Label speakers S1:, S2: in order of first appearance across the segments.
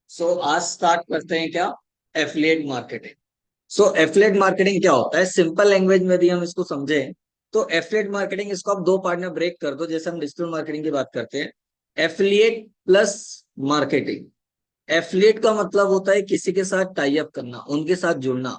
S1: आज स्टार्ट करते हैं क्या, एफिलिएट मार्केटिंग। एफिलिएट मार्केटिंग क्या होता है, सिंपल लैंग्वेज में यदि हम इसको समझें तो एफिलिएट मार्केटिंग, इसको आप दो पार्ट में ब्रेक कर दो। जैसे हम डिजिटल मार्केटिंग की बात करते हैं, एफिलिएट प्लस मार्केटिंग। एफिलिएट का मतलब होता है किसी के साथ टाई अप करना, उनके साथ जुड़ना।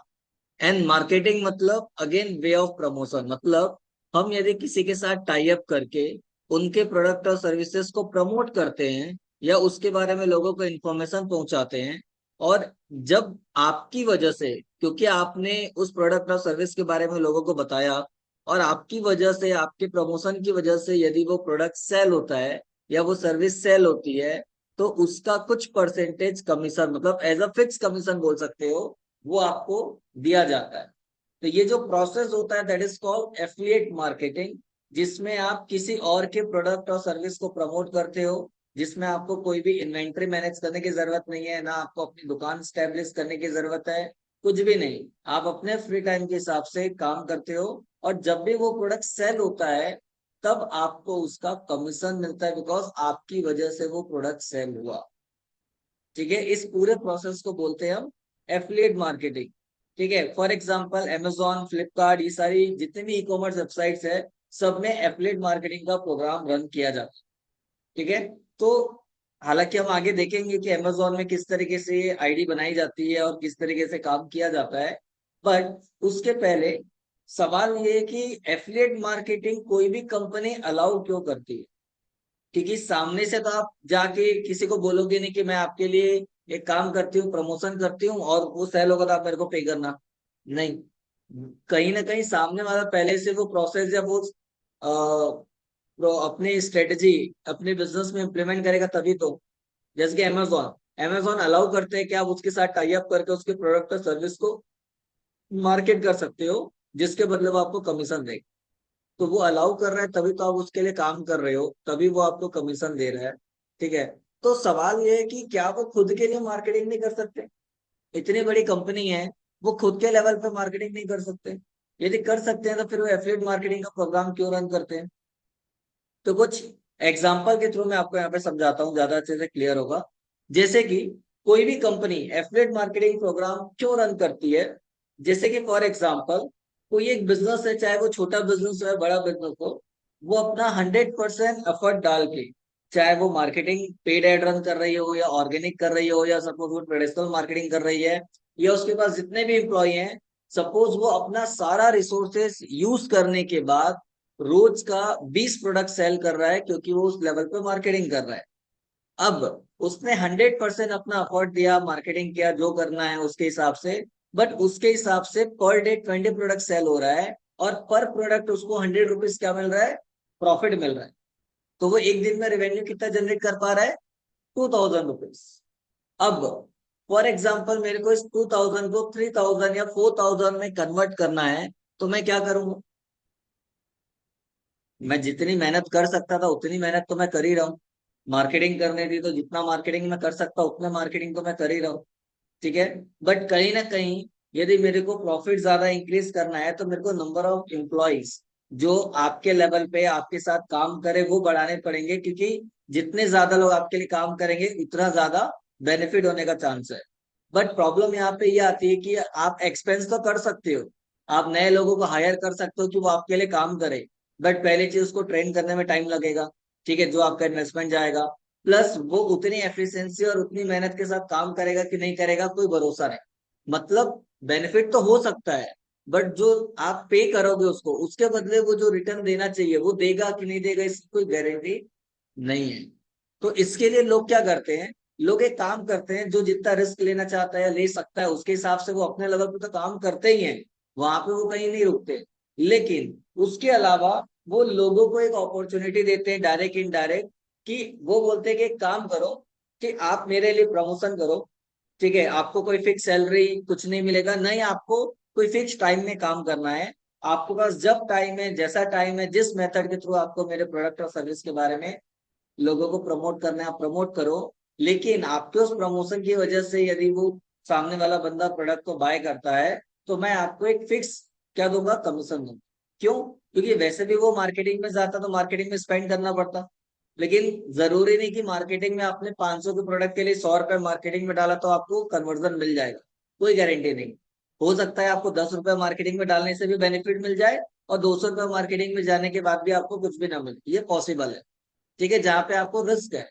S1: एंड मार्केटिंग मतलब अगेन वे ऑफ प्रमोशन, मतलब हम यदि किसी के साथ टाई अप करके उनके प्रोडक्ट और सर्विसेज को प्रमोट करते हैं या उसके बारे में लोगों को इन्फॉर्मेशन पहुंचाते हैं। और जब आपकी वजह से, क्योंकि आपने उस प्रोडक्ट और सर्विस के बारे में लोगों को बताया और आपकी वजह से, आपके प्रमोशन की वजह से यदि वो प्रोडक्ट सेल होता है या वो सर्विस सेल होती है, तो उसका कुछ परसेंटेज कमीशन, मतलब एज अ फिक्स कमीशन बोल सकते हो, वो आपको दिया जाता है। तो ये जो प्रोसेस होता है that is called affiliate marketing, जिसमें आप किसी और के प्रोडक्ट और सर्विस को प्रमोट करते हो, जिसमें आपको कोई भी इन्वेंट्री मैनेज करने की जरूरत नहीं है, ना आपको अपनी दुकान स्टैब्लिश करने की जरूरत है, कुछ भी नहीं। आप अपने फ्री टाइम के हिसाब से काम करते हो और जब भी वो प्रोडक्ट सेल होता है तब आपको उसका कमीशन मिलता है, बिकॉज आपकी वजह से वो प्रोडक्ट सेल हुआ। ठीक है, इस पूरे प्रोसेस को बोलते हैं हम एफिलिएट मार्केटिंग। ठीक है, फॉर एग्जांपल अमेजोन, फ्लिपकार्ट, ये सारी जितनी भी ई कॉमर्स वेबसाइट्स है, सब में एफिलिएट मार्केटिंग का प्रोग्राम रन किया जाता है। ठीक है, तो हालांकि हम आगे देखेंगे कि अमेजोन में किस तरीके से आईडी बनाई जाती है और किस तरीके से काम किया जाता है। बट उसके पहले सवाल ये है कि एफिलिएट मार्केटिंग कोई भी कंपनी अलाउ क्यों करती है। क्योंकि सामने से तो आप जाके किसी को बोलोगे नहीं कि मैं आपके लिए एक काम करती हूँ, प्रमोशन करती हूँ और वो सेल होगा तो आप मेरे को पे करना। नहीं, कहीं ना कहीं सामने वाला पहले से वो प्रोसेस या वो अपनी स्ट्रेटजी अपने बिजनेस में इम्प्लीमेंट करेगा तभी तो। जैसे कि अमेजोन, अमेजोन अलाउ करते हैं कि आप उसके साथ टाई अप करके उसके प्रोडक्ट और सर्विस को मार्केट कर सकते हो, जिसके बदले वो आपको कमीशन देगा। तो वो अलाउ कर रहा है तभी तो आप उसके लिए काम कर रहे हो, तभी वो आपको कमीशन दे रहा है। ठीक है, तो सवाल ये है कि क्या वो खुद के लिए मार्केटिंग नहीं कर सकते। इतनी बड़ी कंपनी है, वो खुद के लेवल पे मार्केटिंग नहीं कर सकते। यदि कर सकते हैं तो फिर वो एफिलिएट मार्केटिंग का प्रोग्राम क्यों रन करते हैं। तो कुछ एग्जाम्पल के थ्रू मैं आपको यहाँ पे समझाता हूँ, ज्यादा अच्छे से क्लियर होगा। जैसे कि कोई भी कंपनी एफिलिएट मार्केटिंग प्रोग्राम क्यों रन करती है। जैसे कि फॉर एग्जाम्पल कोई एक बिजनेस है, चाहे वो छोटा बिजनेस हो या बड़ा बिजनेस हो, वो अपना 100% एफर्ट डाल के, चाहे वो मार्केटिंग पेड एड रन कर रही हो या ऑर्गेनिक कर रही हो या सपोज वो ट्रेडिशनल मार्केटिंग कर रही है, या उसके पास जितने भी एम्प्लॉय हैं, सपोज वो अपना सारा रिसोर्सेस यूज करने के बाद रोज का 20 प्रोडक्ट सेल कर रहा है, क्योंकि वो उस लेवल पे मार्केटिंग कर रहा है। अब उसने 100% अपना एफर्ट दिया, मार्केटिंग किया, जो करना है उसके हिसाब से। बट उसके हिसाब से पर डे 20 प्रोडक्ट सेल हो रहा है और पर प्रोडक्ट उसको 100 रुपीज क्या मिल रहा है, प्रॉफिट मिल रहा है। तो वो एक दिन में रेवेन्यू कितना जनरेट कर पा रहा है, 2000 रुपीज। अब फॉर एग्जाम्पल मेरे को इस 2000 को 3000 या 4000 में कन्वर्ट करना है, तो मैं क्या करूंगा। मैं जितनी मेहनत कर सकता था उतनी मेहनत तो मैं कर ही रहा हूँ। मार्केटिंग करने थी तो जितना मार्केटिंग मैं कर सकता उतना मार्केटिंग तो मैं कर ही रहा हूँ। ठीक है, बट कहीं ना कहीं यदि मेरे को प्रॉफिट ज्यादा इंक्रीज करना है तो मेरे को नंबर ऑफ एम्प्लॉयज जो आपके लेवल पे आपके साथ काम करे वो बढ़ाने पड़ेंगे, क्योंकि जितने ज्यादा लोग आपके लिए काम करेंगे उतना ज्यादा बेनिफिट होने का चांस है। बट प्रॉब्लम यहाँ पे ये आती है कि आप एक्सपेंस तो कर सकते हो, आप नए लोगों को हायर कर सकते हो कि वो आपके लिए काम करे। बट पहली चीज, उसको ट्रेन करने में टाइम लगेगा। ठीक है, जो आपका इन्वेस्टमेंट जाएगा, प्लस वो उतनी एफिशिएंसी और उतनी मेहनत के साथ काम करेगा कि नहीं करेगा, कोई भरोसा नहीं। मतलब बेनिफिट तो हो सकता है, बट जो आप पे करोगे उसको, उसके बदले वो जो रिटर्न देना चाहिए वो देगा कि नहीं देगा, इसकी कोई गारंटी नहीं है। तो इसके लिए लोग क्या करते हैं, लोग एक काम करते हैं, जो जितना रिस्क लेना चाहता है या ले सकता है उसके हिसाब से वो अपने लेवल पे तो काम करते ही हैं, वहां पे वो कहीं नहीं रुकते। लेकिन उसके अलावा वो लोगों को एक अपॉर्चुनिटी देते हैं, डायरेक्ट इनडायरेक्ट, कि वो बोलते हैं कि एक काम करो कि आप मेरे लिए प्रमोशन करो। ठीक है, आपको कोई फिक्स सैलरी कुछ नहीं मिलेगा, नहीं, आपको कोई फिक्स टाइम में काम करना है। आपके पास जब टाइम है, जैसा टाइम है, जिस मेथड के थ्रू आपको मेरे प्रोडक्ट और सर्विस के बारे में लोगों को प्रमोट करना है आप प्रमोट करो। लेकिन आपके उस प्रमोशन की वजह से यदि वो सामने वाला बंदा प्रोडक्ट को बाय करता है, तो मैं आपको एक फिक्स क्या दूंगा, कमीशन दूंगा। क्यों, क्योंकि वैसे भी वो मार्केटिंग में जाता तो मार्केटिंग में स्पेंड करना पड़ता। लेकिन जरूरी नहीं कि मार्केटिंग में आपने 500 के प्रोडक्ट के लिए 100 रुपए मार्केटिंग में डाला तो आपको कन्वर्जन मिल जाएगा, कोई गारंटी नहीं। हो सकता है आपको 10 रुपए मार्केटिंग में डालने से भी बेनिफिट मिल जाए और 200 रुपए मार्केटिंग में जाने के बाद भी आपको कुछ भी ना मिले, ये पॉसिबल है। ठीक है, जहाँ पे आपको रिस्क है।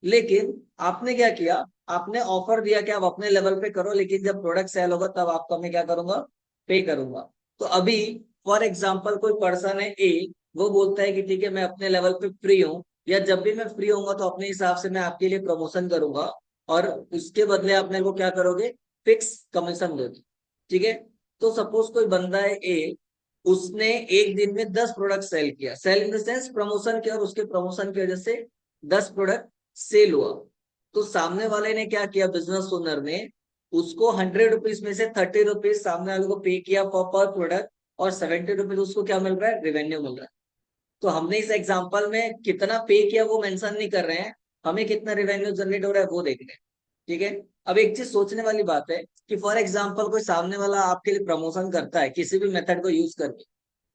S1: लेकिन आपने क्या किया, आपने ऑफर दिया कि आप अपने लेवल पे करो, लेकिन जब प्रोडक्ट सेल होगा तब आपको मैं क्या करूंगा, पे करूंगा। तो अभी फॉर एग्जाम्पल कोई पर्सन है ए, वो बोलता है कि ठीक है मैं अपने लेवल पे फ्री हूँ, या जब भी मैं फ्री होऊंगा तो अपने हिसाब से मैं आपके लिए प्रमोशन करूंगा, और उसके बदले आप मेरे को क्या करोगे, फिक्स कमीशन दोगे। ठीक है। तो सपोज कोई बंदा है ए, उसने एक दिन में 10 प्रोडक्ट सेल किया, sale in the sense promotion किया, और उसके प्रमोशन की वजह से 10 प्रोडक्ट सेल हुआ। तो सामने वाले ने क्या किया, बिजनेस ओनर ने उसको 100 रुपीज में से 30 रुपीज सामने वाले को पे किया पर प्रोडक्ट, और 70 रुपीज उसको क्या मिल रहा है, रेवेन्यू मिल रहा है। तो हमने इस एग्जांपल में कितना पे किया वो मेंशन नहीं कर रहे हैं, हमें कितना रेवेन्यू जनरेट हो रहा है वो देख रहे हैं। ठीक है। अब एक चीज सोचने वाली बात है कि फॉर एग्जाम्पल कोई सामने वाला आपके लिए प्रमोशन करता है किसी भी मेथड को यूज करके,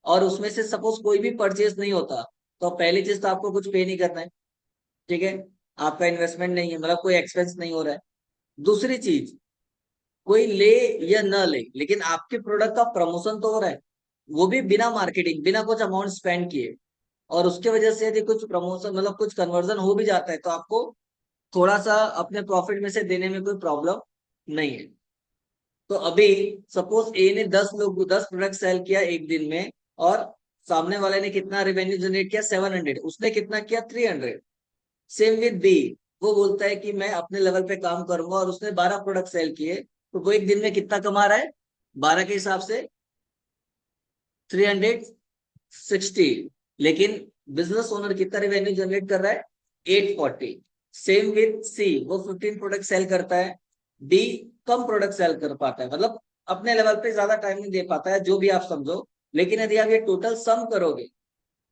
S1: और उसमें से सपोज कोई भी परचेज नहीं होता, तो पहली चीज तो आपको कुछ पे नहीं करना है। ठीक है। आपका इन्वेस्टमेंट नहीं है, मतलब कोई एक्सपेंस नहीं हो रहा है। दूसरी चीज, कोई ले या न ले, लेकिन आपके प्रोडक्ट का प्रमोशन तो हो रहा है, वो भी बिना मार्केटिंग, बिना कुछ अमाउंट स्पेंड किए। और उसके वजह से यदि कुछ प्रमोशन मतलब कुछ कन्वर्जन हो भी जाता है तो आपको थोड़ा सा अपने प्रॉफिट में से देने में कोई प्रॉब्लम नहीं है। तो अभी सपोज ए ने 10 प्रोडक्ट सेल किया एक दिन में, और सामने वाले ने कितना रेवेन्यू जनरेट किया, 700, उसने कितना किया, 300। सेम विद बी, वो बोलता है कि मैं अपने लेवल पे काम करूंगा, और उसने 12 प्रोडक्ट सेल किए, तो वो एक दिन में कितना कमा रहा है, 12 के हिसाब से 360। लेकिन बिजनेस ओनर कितना रेवेन्यू जनरेट कर रहा है, 840। सेम विथ सी, वो 15 प्रोडक्ट सेल करता है, डी कम प्रोडक्ट सेल कर पाता है, मतलब अपने लेवल पे ज्यादा टाइम नहीं दे पाता है, जो भी आप समझो। लेकिन यदि आप ये टोटल सम करोगे,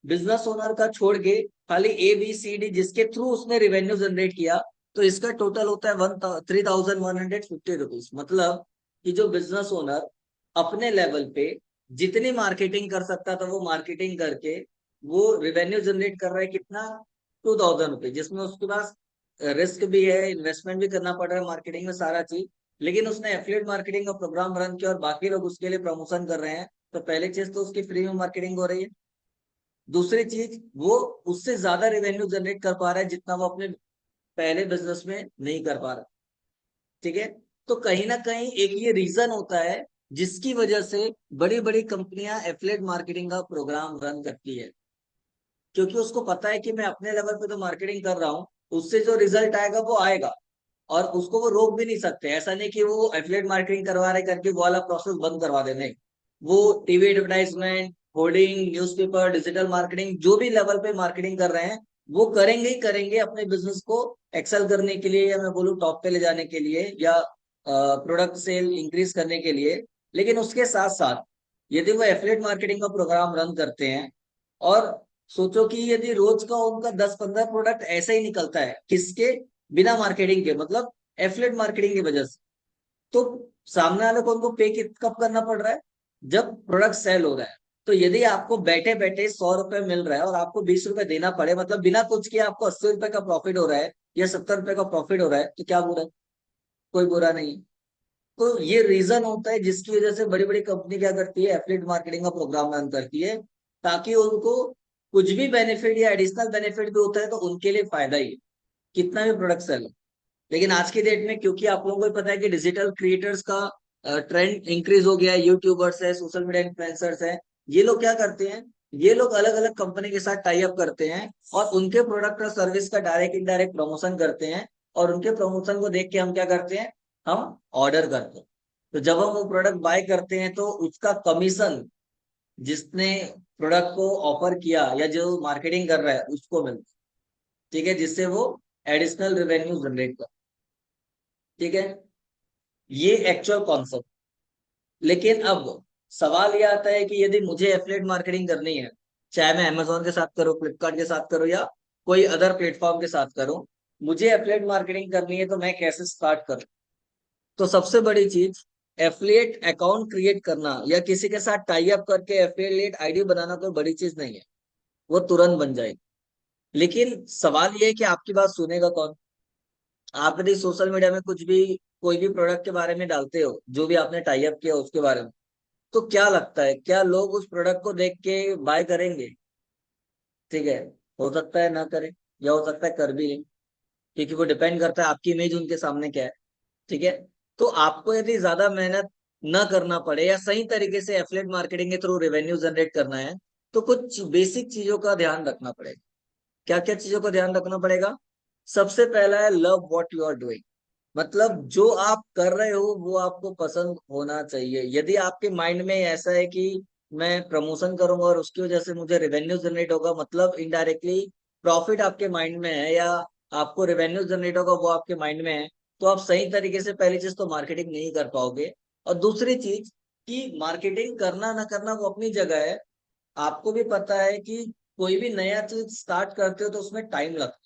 S1: बिजनेस ओनर का छोड़ के, खाली ए बी सी डी जिसके थ्रू उसने रेवेन्यू जनरेट किया, तो इसका टोटल होता है 3150 रुपीज। मतलब कि जो बिजनेस ओनर अपने लेवल पे जितनी मार्केटिंग कर सकता था वो मार्केटिंग करके वो रेवेन्यू जनरेट कर रहा है कितना, 2000 रुपीज, जिसमें उसके पास रिस्क भी है, इन्वेस्टमेंट भी करना पड़ रहा है मार्केटिंग में, सारा चीज। लेकिन उसने एफिलिएट मार्केटिंग का प्रोग्राम रन किया और बाकी लोग उसके लिए प्रमोशन कर रहे हैं, तो पहली चीज तो उसकी फ्री में मार्केटिंग हो रही है। दूसरी चीज, वो उससे ज्यादा रेवेन्यू जनरेट कर पा रहा है जितना वो अपने पहले बिजनेस में नहीं कर पा रहा। ठीक है। तो कहीं ना कहीं एक ये रीजन होता है जिसकी वजह से बड़ी बड़ी कंपनियां एफिलिएट मार्केटिंग का प्रोग्राम रन करती है, क्योंकि उसको पता है कि मैं अपने लेवल पे तो मार्केटिंग कर रहा हूँ, उससे जो रिजल्ट आएगा वो आएगा, और उसको वो रोक भी नहीं सकते। ऐसा नहीं कि वो एफिलिएट मार्केटिंग करवा रहे करके वो वाला प्रोसेस बंद करवा दे, नहीं। वो TV advertisement, hoarding, newspaper, digital marketing, जो भी लेवल पे मार्केटिंग कर रहे हैं वो करेंगे ही करेंगे अपने बिजनेस को एक्सेल करने के लिए, या मैं बोलूँ टॉप पे ले जाने के लिए, या प्रोडक्ट सेल इंक्रीज करने के लिए। लेकिन उसके साथ साथ यदि वो एफिलिएट मार्केटिंग का प्रोग्राम रन करते हैं, और सोचो कि यदि रोज का उनका 10-15 प्रोडक्ट ऐसे ही निकलता है, किसके, बिना मार्केटिंग के, मतलब एफिलिएट मार्केटिंग की वजह से, तो सामने वाले को उनको पे कब करना पड़ रहा है, जब प्रोडक्ट सेल हो रहा है। तो यदि आपको बैठे बैठे 100 रुपए मिल रहा है और आपको 20 रुपए देना पड़े, मतलब बिना कुछ किए आपको 80 रुपए का प्रॉफिट हो रहा है या 70 रुपए का प्रॉफिट हो रहा है, तो क्या बुरा है, कोई बुरा नहीं। तो ये रीजन होता है जिसकी वजह से बड़ी बड़ी कंपनी क्या करती है, एफिलिएट मार्केटिंग का प्रोग्राम रन करती है, ताकि उनको कुछ भी बेनिफिट या एडिशनल बेनिफिट भी होता है तो उनके लिए फायदा ही है, कितना भी प्रोडक्ट सेल हो। लेकिन आज की डेट में, क्योंकि आप लोगों को भी पता है कि डिजिटल क्रिएटर्स का ट्रेंड इंक्रीज हो गया है, यूट्यूबर्स है, सोशल मीडिया इन्फ्लुएंसर्स है, ये लोग क्या करते हैं, ये लोग अलग अलग कंपनी के साथ टाई अप करते हैं, और उनके प्रोडक्ट और सर्विस का डायरेक्ट इनडायरेक्ट प्रमोशन करते हैं, और उनके प्रमोशन को देख के हम क्या करते हैं, हम ऑर्डर करते हैं। तो जब हम वो प्रोडक्ट बाय करते हैं तो उसका कमीशन जिसने प्रोडक्ट को ऑफर किया या जो मार्केटिंग कर रहा है उसको मिलता है। ठीक है, जिससे वो एडिशनल रेवेन्यू जनरेट कर। ठीक है, ये एक्चुअल कॉन्सेप्ट। लेकिन अब सवाल ये आता है कि यदि मुझे एफिलिएट मार्केटिंग करनी है, चाहे मैं अमेजोन के साथ करूँ, फ्लिपकार्ट के साथ करूँ, या कोई अदर प्लेटफॉर्म के साथ करूँ, मुझे एफिलिएट मार्केटिंग करनी है तो मैं कैसे स्टार्ट करूँ। तो सबसे बड़ी चीज, एफिलिएट अकाउंट क्रिएट करना या किसी के साथ टाई अप करके एफिलिएट आईडी बनाना कोई बड़ी चीज नहीं है, वो तुरंत बन जाएगी। लेकिन सवाल ये है कि आपकी बात सुनेगा कौन। आप यदि सोशल मीडिया में कुछ भी, कोई भी प्रोडक्ट के बारे में डालते हो, जो भी आपने टाई अप किया उसके बारे में, तो क्या लगता है, क्या लोग उस प्रोडक्ट को देख के बाय करेंगे? ठीक है, हो सकता है ना करें, या हो सकता है कर भी लें, क्योंकि वो डिपेंड करता है आपकी इमेज उनके सामने क्या है। ठीक है। तो आपको यदि ज्यादा मेहनत न करना पड़े या सही तरीके से एफिलिएट मार्केटिंग के थ्रू रेवेन्यू जनरेट करना है, तो कुछ बेसिक चीजों का ध्यान रखना पड़ेगा। क्या क्या चीजों का ध्यान रखना पड़ेगा? सबसे पहला है love what you are doing. मतलब जो आप कर रहे हो वो आपको पसंद होना चाहिए। यदि आपके माइंड में ऐसा है कि मैं प्रमोशन करूंगा और उसकी वजह से मुझे रेवेन्यू जनरेट होगा, मतलब इनडायरेक्टली प्रॉफिट आपके माइंड में है, या आपको रेवेन्यू जनरेट होगा वो आपके माइंड में है, तो आप सही तरीके से पहली चीज तो मार्केटिंग नहीं कर पाओगे। और दूसरी चीज कि मार्केटिंग करना ना करना वो अपनी जगह है। आपको भी पता है कि कोई भी नया चीज स्टार्ट करते हो तो उसमें टाइम लगता है।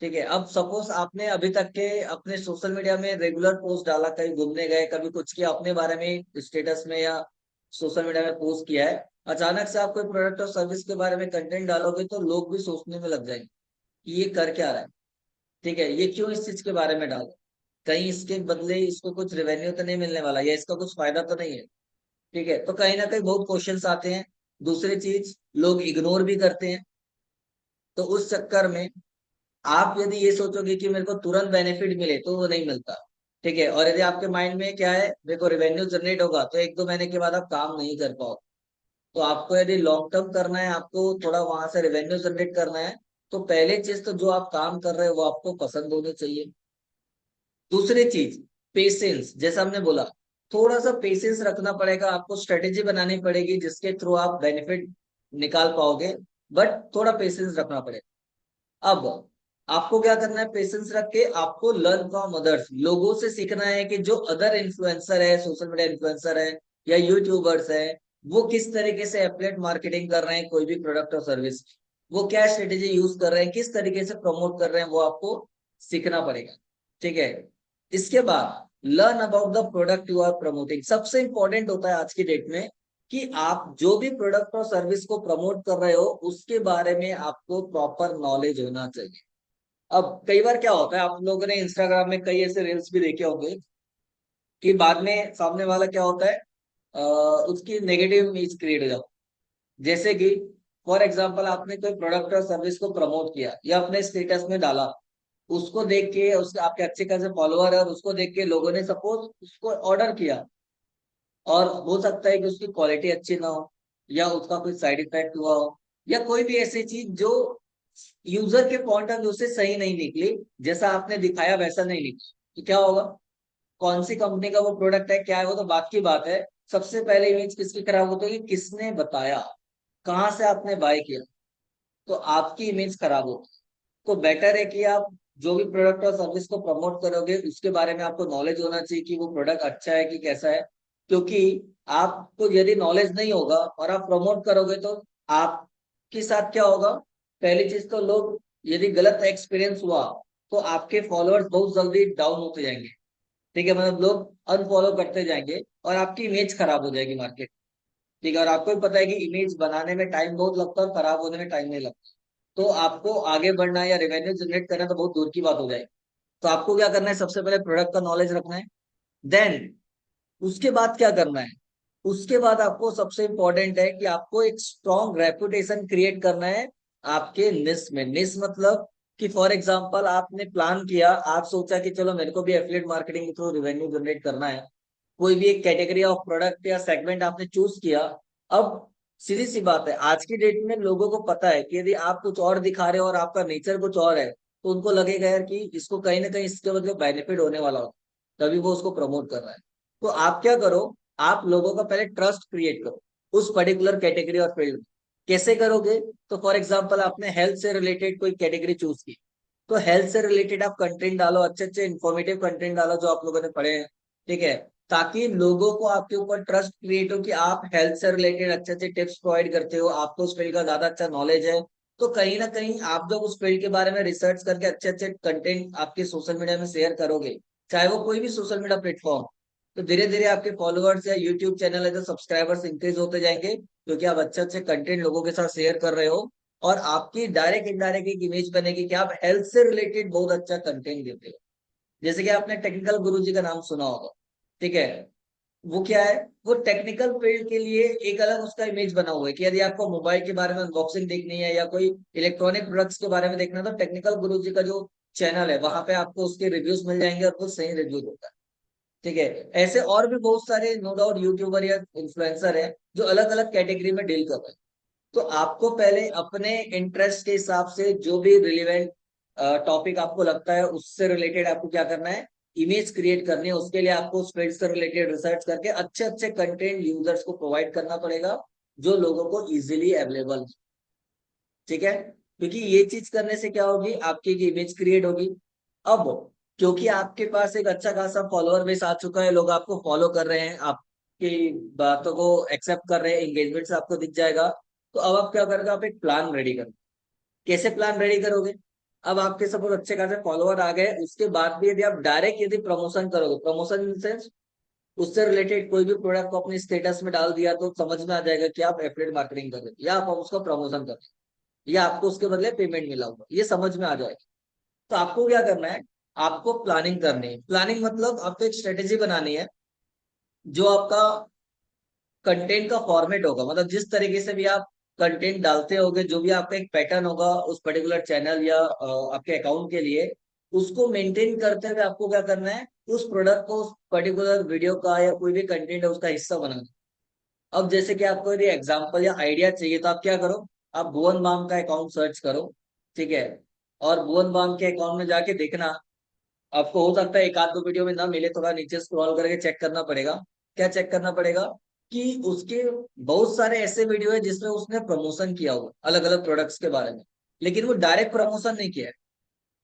S1: ठीक है, अब सपोज आपने अभी तक के अपने सोशल मीडिया में रेगुलर पोस्ट डाला, कहीं घूमने गए, कभी कुछ किया अपने बारे में स्टेटस में या सोशल मीडिया में पोस्ट किया है, अचानक से आप कोई प्रोडक्ट और सर्विस के बारे में कंटेंट डालोगे तो लोग भी सोचने में लग जाएंगे कि ये कर क्या रहा है। ठीक है, ये क्यों इस चीज के बारे में डालो, कहीं इसके बदले इसको कुछ रेवेन्यू तो नहीं मिलने वाला, या इसका कुछ फायदा तो नहीं है। ठीक है, तो कहीं ना कहीं बहुत क्वेश्चंस आते हैं। दूसरी चीज, लोग इग्नोर भी करते हैं। तो उस चक्कर में आप यदि ये सोचोगे कि मेरे को तुरंत बेनिफिट मिले, तो वो नहीं मिलता। ठीक है, और यदि आपके माइंड में क्या है, मेरे को रेवेन्यू जनरेट होगा, तो एक दो महीने के बाद आप काम नहीं कर पाओ। तो आपको यदि लॉन्ग टर्म करना है, आपको थोड़ा वहां से रेवेन्यू जनरेट करना है, तो पहले चीज तो जो आप काम कर रहे हो वो आपको पसंद होनी चाहिए। दूसरी चीज, पेशेंस, जैसा हमने बोला, थोड़ा सा पेशेंस रखना पड़ेगा आपको, स्ट्रेटेजी बनानी पड़ेगी जिसके थ्रू आप बेनिफिट निकाल पाओगे, बट थोड़ा पेशेंस रखना पड़ेगा। अब आपको क्या करना है, पेशेंस रख के आपको लर्न फ्रॉम अदर्स, लोगों से सीखना है कि जो अदर इन्फ्लुएंसर है, सोशल मीडिया इन्फ्लुएंसर है या यूट्यूबर्स है, वो किस तरीके से एफिलिएट मार्केटिंग कर रहे हैं कोई भी प्रोडक्ट और सर्विस, वो क्या स्ट्रेटेजी यूज कर रहे हैं, किस तरीके से प्रमोट कर रहे हैं, वो आपको सीखना पड़ेगा। ठीक है, इसके बाद learn about the product you are promoting. सबसे इंपॉर्टेंट होता है आज की डेट में कि आप जो भी प्रोडक्ट और सर्विस को प्रमोट कर रहे हो उसके बारे में आपको प्रॉपर नॉलेज होना चाहिए। अब कई बार क्या होता है, आप लोगों ने इंस्टाग्राम में कई ऐसे रील्स भी देखे होंगे कि बाद में सामने वाला क्या होता है, अ, उसकी नेगेटिव इमेज क्रिएट हो जाती है। जैसे कि फॉर एग्जांपल आपने कोई प्रोडक्ट और सर्विस को प्रमोट किया या अपने स्टेटस में डाला, उसको देख के, उसके आपके अच्छे खासे फॉलोअर है और उसको देख के लोगों ने सपोज उसको ऑर्डर किया, और हो सकता है कि उसकी क्वालिटी अच्छी ना हो, या उसका कोई साइड इफेक्ट हुआ हो, या कोई भी ऐसी चीज जो यूजर के पॉइंट ऑफ व्यू से सही नहीं निकली, जैसा आपने दिखाया वैसा नहीं निकला, तो क्या होगा? कौन सी कंपनी का वो प्रोडक्ट है, क्या है, वो तो बात की बात है। सबसे पहले इमेज किसकी खराब होती है कि किसने बताया, कहाँ से आपने बाय किया, तो आपकी इमेज खराब होगी। तो बेटर है कि आप जो भी प्रोडक्ट और सर्विस को प्रमोट करोगे उसके बारे में आपको नॉलेज होना चाहिए कि वो प्रोडक्ट अच्छा है कि कैसा है। क्योंकि आपको यदि नॉलेज नहीं होगा और आप प्रमोट करोगे तो आपके साथ क्या होगा, पहली चीज तो लोग, यदि गलत एक्सपीरियंस हुआ तो आपके फॉलोअर्स बहुत जल्दी डाउन होते जाएंगे। ठीक है, मतलब लोग अनफॉलो करते जाएंगे और आपकी इमेज खराब हो जाएगी मार्केट। ठीक है, और आपको भी पता है कि इमेज बनाने में टाइम बहुत लगता है और खराब होने में टाइम नहीं लगता। तो आपको आगे बढ़ना या रेवेन्यू जनरेट करना तो बहुत दूर की बात हो जाएगी। तो आपको क्या करना है, सबसे पहले प्रोडक्ट का नॉलेज रखना है। देन उसके बाद क्या करना है, उसके बाद आपको सबसे इंपॉर्टेंट है कि आपको एक स्ट्रॉन्ग रेपुटेशन क्रिएट करना है आपके निश में। निश मतलब कि फॉर एग्जांपल आपने प्लान किया, आप सोचा कि चलो मेरे को भी एफिलिएट मार्केटिंग के थ्रू रेवेन्यू जनरेट करना है, कोई भी एक कैटेगरी ऑफ प्रोडक्ट या सेगमेंट आपने चूज किया। अब सीधी सी बात है, आज की डेट में लोगों को पता है कि यदि आप कुछ और दिखा रहे हो और आपका नेचर कुछ और है, तो उनको लगेगा यार कि इसको कहीं ना कहीं इसके बदले बेनिफिट होने वाला हो, तभी वो उसको प्रमोट कर रहा है। तो आप क्या करो, आप लोगों का पहले ट्रस्ट क्रिएट करो उस पर्टिकुलर कैटेगरी और फील्ड में। कैसे करोगे? तो फॉर एग्जाम्पल आपने हेल्थ से रिलेटेड कोई कैटेगरी चूज की, तो हेल्थ से रिलेटेड आप कंटेंट डालो, अच्छे अच्छे इन्फॉर्मेटिव कंटेंट डालो जो आप लोगों ने पढ़े हैं। ठीक है, ताकि लोगों को आपके ऊपर ट्रस्ट क्रिएट हो कि आप हेल्थ से रिलेटेड अच्छे अच्छे टिप्स प्रोवाइड करते हो, आपको उस फील्ड का ज्यादा अच्छा नॉलेज है। तो कहीं ना कहीं आप जब उस फील्ड के बारे में रिसर्च करके अच्छे अच्छे कंटेंट आपके सोशल मीडिया में शेयर करोगे, चाहे वो कोई भी सोशल मीडिया प्लेटफॉर्म, तो धीरे धीरे आपके फॉलोअर्स या यूट्यूब चैनल है जो सब्सक्राइबर्स इंक्रीज होते जाएंगे, क्योंकि आप अच्छे अच्छे कंटेंट लोगों के साथ शेयर कर रहे हो। और आपकी डायरेक्ट इनडायरेक्ट एक इमेज बनेगी कि आप हेल्थ से रिलेटेड बहुत अच्छा कंटेंट देते हो। जैसे कि आपने टेक्निकल गुरुजी का नाम सुना होगा, ठीक है। वो क्या है, वो टेक्निकल फील्ड के लिए एक अलग उसका इमेज बना हुआ है कि यदि आपको मोबाइल के बारे में अनबॉक्सिंग देखनी है या कोई इलेक्ट्रॉनिक प्रोडक्ट्स के बारे में देखना है, तो टेक्निकल गुरुजी का जो चैनल है वहां पे आपको उसके रिव्यूज मिल जाएंगे और वो सही रिव्यू देता है, ठीक है। ऐसे और भी बहुत सारे नो डाउट यूट्यूबर या इन्फ्लुएंसर है जो अलग अलग कैटेगरी में डील कर रहे हैं। तो आपको पहले अपने इंटरेस्ट के हिसाब से जो भी रिलेवेंट टॉपिक आपको लगता है उससे रिलेटेड आपको क्या करना है, इमेज क्रिएट करनी है। उसके लिए आपको उस फील्ड से रिलेटेड रिसर्च करके अच्छे अच्छे कंटेंट यूजर्स को प्रोवाइड करना पड़ेगा जो लोगों को इजीली अवेलेबल, ठीक है। क्योंकि ये चीज करने से क्या होगी, आपकी इमेज क्रिएट होगी। अब क्योंकि आपके पास एक अच्छा खासा फॉलोअर बेस आ चुका है, लोग आपको फॉलो कर रहे हैं, आपकी बातों को एक्सेप्ट कर रहे हैं, एंगेजमेंट से आपको दिख जाएगा। तो अब आप क्या करोगे, आप एक प्लान रेडी करो। कैसे प्लान रेडी करोगे, अब आपके सपोज अच्छे खासे फॉलोअर आ गए, उसके बाद भी यदि आप डायरेक्ट यदि प्रमोशन करोगे, प्रमोशन इन सेंस उससे रिलेटेड कोई भी प्रोडक्ट को अपने स्टेटस में डाल दिया तो समझ में आ जाएगा कि आप एफिलिएट मार्केटिंग कर रहे हो या आप उसका प्रमोशन कर रहे हो या आपको उसके बदले पेमेंट मिला होगा, ये समझ में आ जाएगा। तो आपको क्या करना है, आपको प्लानिंग करनी है। प्लानिंग मतलब आपको एक स्ट्रेटेजी बनानी है जो आपका कंटेंट का फॉर्मेट होगा, मतलब जिस तरीके से भी आप कंटेंट डालते होगे, जो भी आपका एक पैटर्न होगा उस पर्टिकुलर चैनल या आपके अकाउंट के लिए, उसको मेंटेन करते हुए आपको क्या करना है, उस प्रोडक्ट को उस पर्टिकुलर वीडियो का या कोई भी कंटेंट है उसका हिस्सा बनाना। अब जैसे कि आपको यदि एग्जांपल या आइडिया चाहिए तो आप क्या करो, आप भुवन बाम का अकाउंट सर्च करो, ठीक है। और भुवन बाम के अकाउंट में जाके देखना, आपको हो सकता है एक आध दो वीडियो में ना मिले, थोड़ा नीचे स्क्रॉल करके चेक करना पड़ेगा। क्या चेक करना पड़ेगा कि उसके बहुत सारे ऐसे वीडियो है जिसमें उसने प्रमोशन किया हुआ अलग अलग प्रोडक्ट्स के बारे में, लेकिन वो डायरेक्ट प्रमोशन नहीं किया है।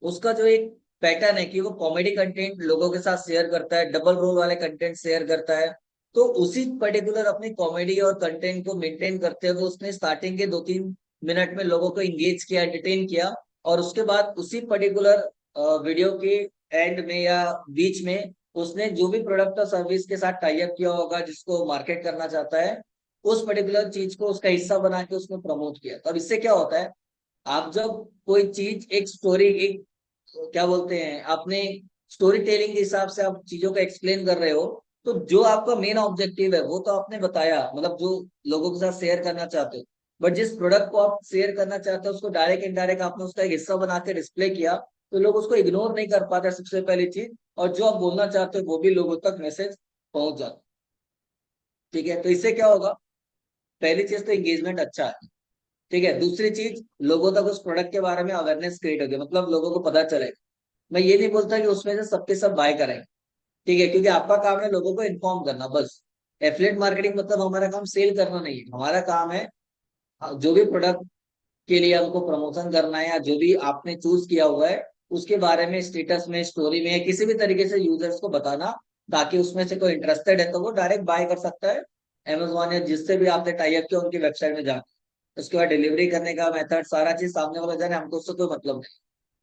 S1: उसका जो एक पैटर्न है कि वो कॉमेडी कंटेंट लोगों के साथ शेयर करता है, डबल रोल वाले कंटेंट शेयर करता है। तो उसी पर्टिकुलर अपनी कॉमेडी और कंटेंट को मेंटेन करते हुए उसने स्टार्टिंग के 2-3 मिनट में लोगों को इंगेज किया, एंटरटेन किया, और उसके बाद उसी पर्टिकुलर वीडियो के एंड में या बीच में उसने जो भी प्रोडक्ट और सर्विस के साथ टाई अप किया होगा जिसको मार्केट करना चाहता है, उस पर्टिकुलर चीज को उसका हिस्सा बना के उसने प्रमोट किया। तो अब इससे क्या होता है, आप जब कोई चीज एक स्टोरी, एक क्या बोलते हैं, आपने स्टोरी टेलिंग के हिसाब से आप चीजों को एक्सप्लेन कर रहे हो, तो जो आपका मेन ऑब्जेक्टिव है वो तो आपने बताया, मतलब जो लोगों के साथ शेयर करना चाहते हो। बट जिस प्रोडक्ट को आप शेयर करना चाहते हो उसको डायरेक्ट इनडायरेक्ट आपने उसका एक हिस्सा बना के डिस्प्ले किया, तो लोग उसको इग्नोर नहीं कर पाते, सबसे पहली चीज। और जो आप बोलना चाहते हो वो भी लोगों तक मैसेज पहुंच जाता, ठीक है। तो इससे क्या होगा, पहली चीज तो एंगेजमेंट अच्छा है, ठीक है। दूसरी चीज, लोगों तक उस प्रोडक्ट के बारे में अवेयरनेस क्रिएट होगी, मतलब लोगों को पता चलेगा। मैं ये नहीं बोलता कि उसमें से सबके सब बाय करेंगे, ठीक है, क्योंकि आपका काम है लोगों को इन्फॉर्म करना बस। एफिलिएट मार्केटिंग मतलब हमारा काम सेल करना नहीं है, हमारा काम है जो भी प्रोडक्ट के लिए हमको प्रमोशन करना है या जो भी आपने चूज किया हुआ है उसके बारे में स्टेटस में, स्टोरी में या किसी भी तरीके से यूजर्स को बताना, ताकि उसमें से कोई इंटरेस्टेड है तो वो डायरेक्ट बाय कर सकता है अमेजोन या जिससे भी आपने टाई अप किया उनकी वेबसाइट में जाकर। उसके बाद डिलीवरी करने का मेथड सारा चीज सामने वाला जाने, हमको उससे कोई मतलब नहीं,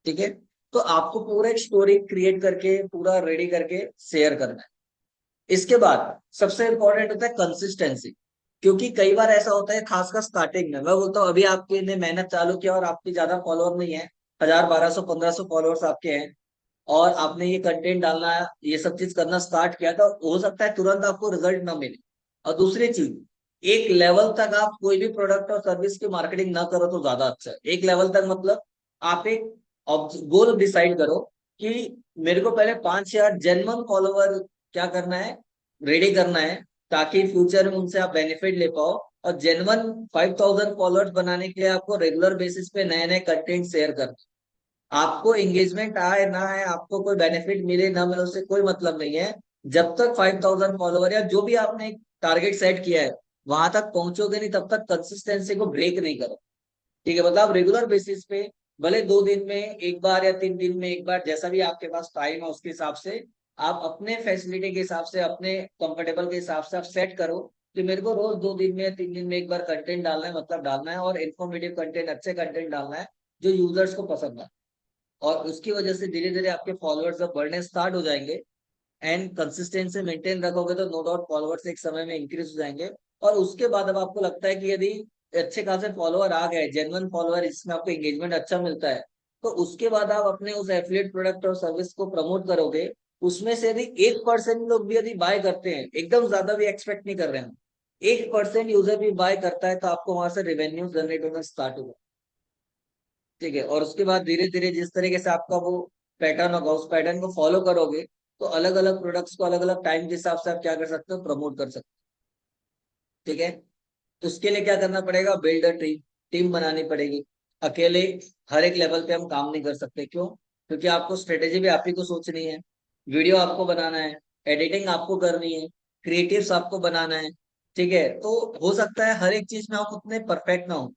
S1: ठीक है। तो आपको पूरा एक स्टोरी क्रिएट करके पूरा रेडी करके शेयर करना है। इसके बाद सबसे इंपॉर्टेंट होता है कंसिस्टेंसी। क्योंकि कई बार ऐसा होता है, खासकर स्टार्टिंग में, मैं बोलता हूँ अभी आपने मेहनत चालू किया और आपकी ज्यादा फॉलोअर नहीं है, 1000, 1200, 1500 फॉलोअर्स आपके हैं, और आपने ये कंटेंट डालना, ये सब चीज करना स्टार्ट किया, तो हो सकता है तुरंत आपको रिजल्ट ना मिले। और दूसरी चीज, एक लेवल तक आप कोई भी प्रोडक्ट और सर्विस की मार्केटिंग ना करो तो ज्यादा अच्छा है। एक लेवल तक मतलब आप एक गोल डिसाइड करो कि मेरे को पहले 5000 जेन्युइन फॉलोवर क्या करना है, रेडी करना है, ताकि फ्यूचर में उनसे आप बेनिफिट ले पाओ। और जेन्युइन 5000 फॉलोअर्स बनाने के लिए आपको रेगुलर बेसिस पे नए नए कंटेंट शेयर करना। आपको एंगेजमेंट आए ना आए, आपको कोई बेनिफिट मिले ना मिले, उससे कोई मतलब नहीं है। जब तक 5000 फॉलोवर या जो भी आपने टारगेट सेट किया है वहां तक पहुंचोगे नहीं, तब तक कंसिस्टेंसी को ब्रेक नहीं करो, ठीक है। मतलब रेगुलर बेसिस पे, भले 2 दिन में एक बार या 3 दिन में एक बार, जैसा भी आपके पास टाइम है उसके हिसाब से, आप अपने फैसिलिटी के हिसाब से, अपने कंफर्टेबल के हिसाब से आप सेट करो कि मेरे को रोज 2 दिन में या 3 दिन में एक बार कंटेंट डालना है, मतलब डालना है, और इन्फॉर्मेटिव कंटेंट, अच्छे कंटेंट डालना है जो यूजर्स को पसंद है। और उसकी वजह से धीरे धीरे आपके फॉलोअर्स जब बढ़ने स्टार्ट हो जाएंगे, एंड कंसिस्टेंसी मेंटेन रखोगे, तो नो डाउट फॉलोअर्स एक समय में इंक्रीज हो जाएंगे। और उसके बाद अब आपको लगता है कि यदि अच्छे खासे फॉलोअर आ गए, जेन्युइन फॉलोअर, इसमें आपको एंगेजमेंट अच्छा मिलता है, तो उसके बाद आप अपने उस एफिलिएट प्रोडक्ट और सर्विस को प्रमोट करोगे। उसमें से यदि 1% लोग भी यदि बाय करते हैं, एकदम ज्यादा भी एक्सपेक्ट नहीं कर रहे हैं, 1% यूजर भी बाय करता है, तो आपको वहां से रेवेन्यू जनरेट होना स्टार्ट होगा। ठीक है, और उसके बाद धीरे धीरे जिस तरीके से आपका वो पैटर्न होगा, उस पैटर्न को फॉलो करोगे, तो अलग अलग प्रोडक्ट्स को अलग अलग टाइम के हिसाब से आप क्या कर सकते हो, प्रमोट कर सकते हो। ठीक है, तो उसके लिए क्या करना पड़ेगा, बिल्ड अ टीम, टीम बनानी पड़ेगी। अकेले हर एक लेवल पे हम काम नहीं कर सकते, क्यों? क्योंकि आपको स्ट्रेटेजी भी आप ही को सोचनी है, वीडियो आपको बनाना है, एडिटिंग आपको करनी है, क्रिएटिव्स आपको बनाना है। ठीक है, तो हो सकता है हर एक चीज में हम उतने परफेक्ट ना हो।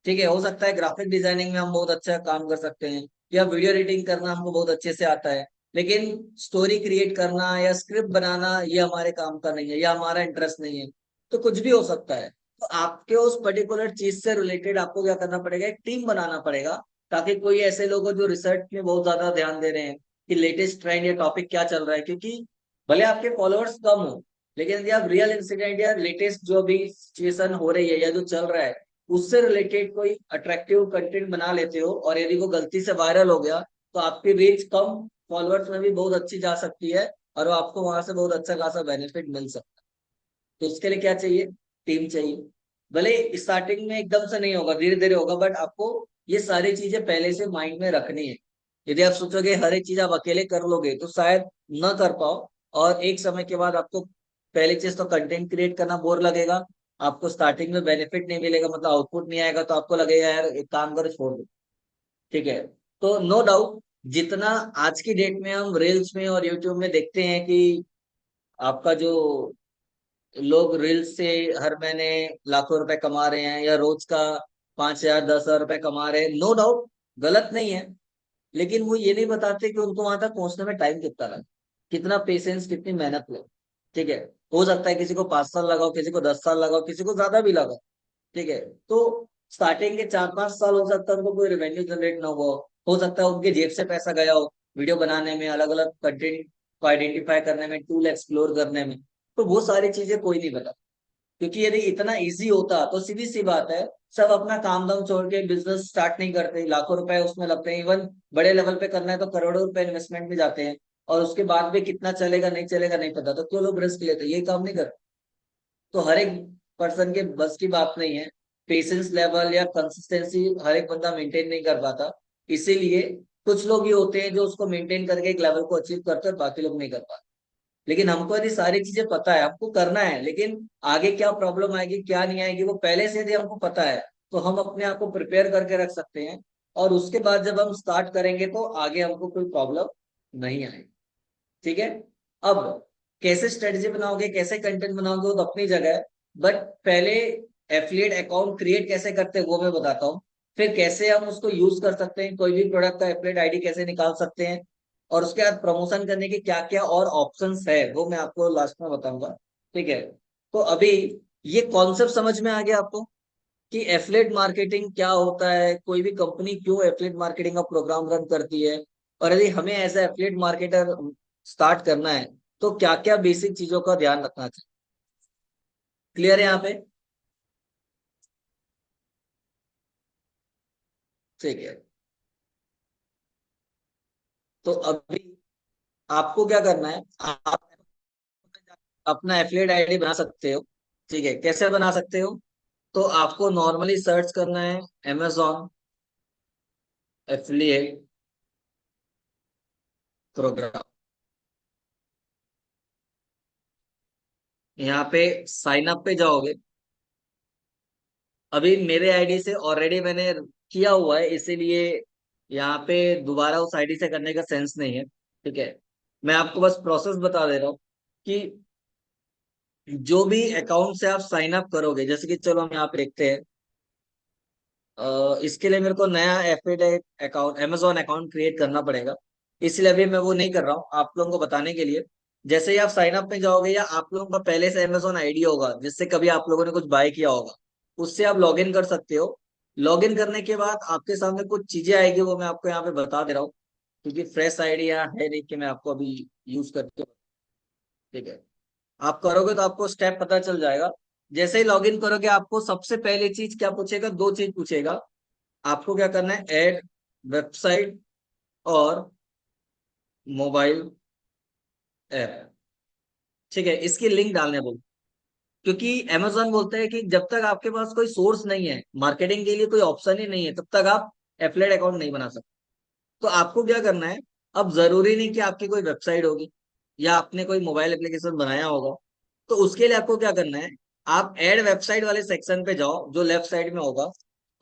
S1: ठीक है, हो सकता है ग्राफिक डिजाइनिंग में हम बहुत अच्छा काम कर सकते हैं, या वीडियो एडिटिंग करना हमको बहुत अच्छे से आता है, लेकिन स्टोरी क्रिएट करना या स्क्रिप्ट बनाना ये हमारे काम का नहीं है, या हमारा इंटरेस्ट नहीं है। तो कुछ भी हो सकता है। तो आपके उस पर्टिकुलर चीज से रिलेटेड आपको क्या करना पड़ेगा, एक टीम बनाना पड़ेगा, ताकि कोई ऐसे लोग हो जो रिसर्च में बहुत ज्यादा ध्यान दे रहे हैं कि लेटेस्ट ट्रेंड या टॉपिक क्या चल रहा है। क्योंकि भले आपके फॉलोअर्स कम हो, लेकिन यदि आप रियल इंसिडेंट या लेटेस्ट जो भी सिचुएशन हो रही है या जो चल रहा है, उससे रिलेटेड कोई अट्रैक्टिव कंटेंट बना लेते हो, और यदि वो गलती से वायरल हो गया, तो आपकी रीच कम फॉलोअर्स में भी बहुत अच्छी जा सकती है, और वो आपको वहां से बहुत अच्छा खासा बेनिफिट मिल सकता है। तो उसके लिए क्या चाहिए, टीम चाहिए। भले स्टार्टिंग में एकदम से नहीं होगा, धीरे धीरे होगा, बट आपको ये सारी चीजें पहले से माइंड में रखनी है। यदि आप सोचोगे हर एक चीज आप अकेले कर लोगे, तो शायद न कर पाओ, और एक समय के बाद आपको पहली चीज तो कंटेंट क्रिएट करना बोर लगेगा, आपको स्टार्टिंग में बेनिफिट नहीं मिलेगा, मतलब आउटपुट नहीं आएगा, तो आपको लगेगा यार एक काम करो, छोड़ दो। ठीक है, तो नो डाउट, जितना आज की डेट में हम रील्स में और यूट्यूब में देखते हैं कि आपका जो लोग रील्स से हर महीने लाखों रुपए कमा रहे हैं, या रोज का 5,000 10,000 रुपए कमा रहे हैं, नो डाउट, गलत नहीं है। लेकिन वो ये नहीं बताते कि उनको वहां तक पहुंचने में टाइम कितना लगा, कितना पेशेंस, कितनी मेहनत लगे। ठीक है, हो सकता है किसी को 5 साल लगाओ, किसी को 10 साल लगाओ, किसी को ज्यादा भी लगाओ। ठीक है, तो स्टार्टिंग के 4 5 साल हो सकता है उनको कोई रेवेन्यू जनरेट ना हुआ हो सकता है उनके जेब से पैसा गया हो, वीडियो बनाने में, अलग अलग कंटेंट को आइडेंटिफाई करने में, टूल एक्सप्लोर करने में। तो वो सारी चीजें कोई नहीं बता, क्योंकि यदि इतना इजी होता तो सीधी सी बात है, सब अपना काम धाम छोड़ के बिजनेस स्टार्ट नहीं करते, लाखों रुपए उसमें लगते हैं, इवन बड़े लेवल पे करना है तो करोड़ों रुपए इन्वेस्टमेंट में जाते हैं, और उसके बाद भी कितना चलेगा नहीं चलेगा नहीं पता, तो क्यों लोग रिस्क लेते हैं, ये काम नहीं करते। तो हर एक पर्सन के बस की बात नहीं है, पेशेंस लेवल या कंसिस्टेंसी हर एक बंदा मेंटेन नहीं कर पाता। इसीलिए कुछ लोग ये होते हैं जो उसको मेंटेन करके एक लेवल को अचीव करते हैं, बाकी लोग नहीं कर पाते। लेकिन हमको यदि सारी चीजें पता है, हमको करना है, लेकिन आगे क्या प्रॉब्लम आएगी क्या नहीं आएगी वो पहले से यदि हमको पता है, तो हम अपने आप को प्रिपेयर करके रख सकते हैं, और उसके बाद जब हम स्टार्ट करेंगे तो आगे हमको कोई प्रॉब्लम नहीं आएगी। ठीक है, अब कैसे स्ट्रेटजी बनाओगे, कैसे कंटेंट बनाओगे, वो तो अपनी जगह है, बट पहले एफिलिएट अकाउंट क्रिएट कैसे करते हैं वो मैं बताता हूँ। फिर कैसे हम उसको यूज कर सकते हैं, कोई भी प्रोडक्ट का एफिलिएट आईडी कैसे निकाल सकते हैं, और उसके बाद प्रमोशन करने के क्या क्या और ऑप्शंस है वो मैं आपको लास्ट में बताऊंगा। ठीक है, तो अभी ये कॉन्सेप्ट समझ में आ गया आपको कि एफिलिएट मार्केटिंग क्या होता है, कोई भी कंपनी क्यों एफिलिएट मार्केटिंग का प्रोग्राम रन करती है, और यदि हमें as a affiliate marketer start करना है, तो क्या क्या बेसिक चीजों का ध्यान रखना चाहिए। क्लियर है यहाँ पे? ठीक है, तो अभी आपको क्या करना है, आप अपना एफिलिएट आईडी बना सकते हो। ठीक है, कैसे बना सकते हो, तो आपको नॉर्मली सर्च करना है amazon एफिलिएट प्रोग्राम। यहाँ पे साइन अप पे जाओगे। अभी मेरे आईडी से ऑलरेडी मैंने किया हुआ है, इसीलिए यहाँ पे दोबारा उस आईडी से करने का सेंस नहीं है। ठीक है, मैं आपको बस प्रोसेस बता दे रहा हूँ कि जो भी अकाउंट से आप साइन अप करोगे, जैसे कि चलो हम यहाँ पे देखते हैं, इसके लिए मेरे को नया affiliate account Amazon account create करना पड़ेगा, इसलिए अभी मैं वो नहीं कर रहा हूँ आप लोगों को बताने के लिए। जैसे ही आप साइन अप में जाओगे, या आप लोगों का पहले से अमेजोन आईडी होगा जिससे कभी आप लोगों ने कुछ बाय किया होगा, उससे आप लॉग इन कर सकते हो। लॉग इन करने के बाद आपके सामने कुछ चीजें आएगी, वो मैं आपको यहाँ पे बता दे रहा हूँ, क्योंकि फ्रेश आईडी यहाँ है नहीं कि मैं आपको अभी यूज करके। ठीक है, आप करोगे तो आपको स्टेप पता चल जाएगा। जैसे ही लॉगिन करोगे आपको सबसे पहली चीज क्या पूछेगा, दो चीज पूछेगा। आपको क्या करना है, ऐड वेबसाइट और मोबाइल ऐप। ठीक है, इसकी लिंक डालने बोलो। क्योंकि अमेजोन बोलता है कि जब तक आपके पास कोई सोर्स नहीं है, मार्केटिंग के लिए कोई ऑप्शन ही नहीं है, तब तक आप एफिलिएट अकाउंट नहीं बना सकते। तो आपको क्या करना है, अब जरूरी नहीं कि आपकी कोई वेबसाइट होगी या आपने कोई मोबाइल एप्लीकेशन बनाया होगा। तो उसके लिए आपको क्या करना है, आप ऐड वेबसाइट वाले सेक्शन पे जाओ जो लेफ्ट साइड में होगा,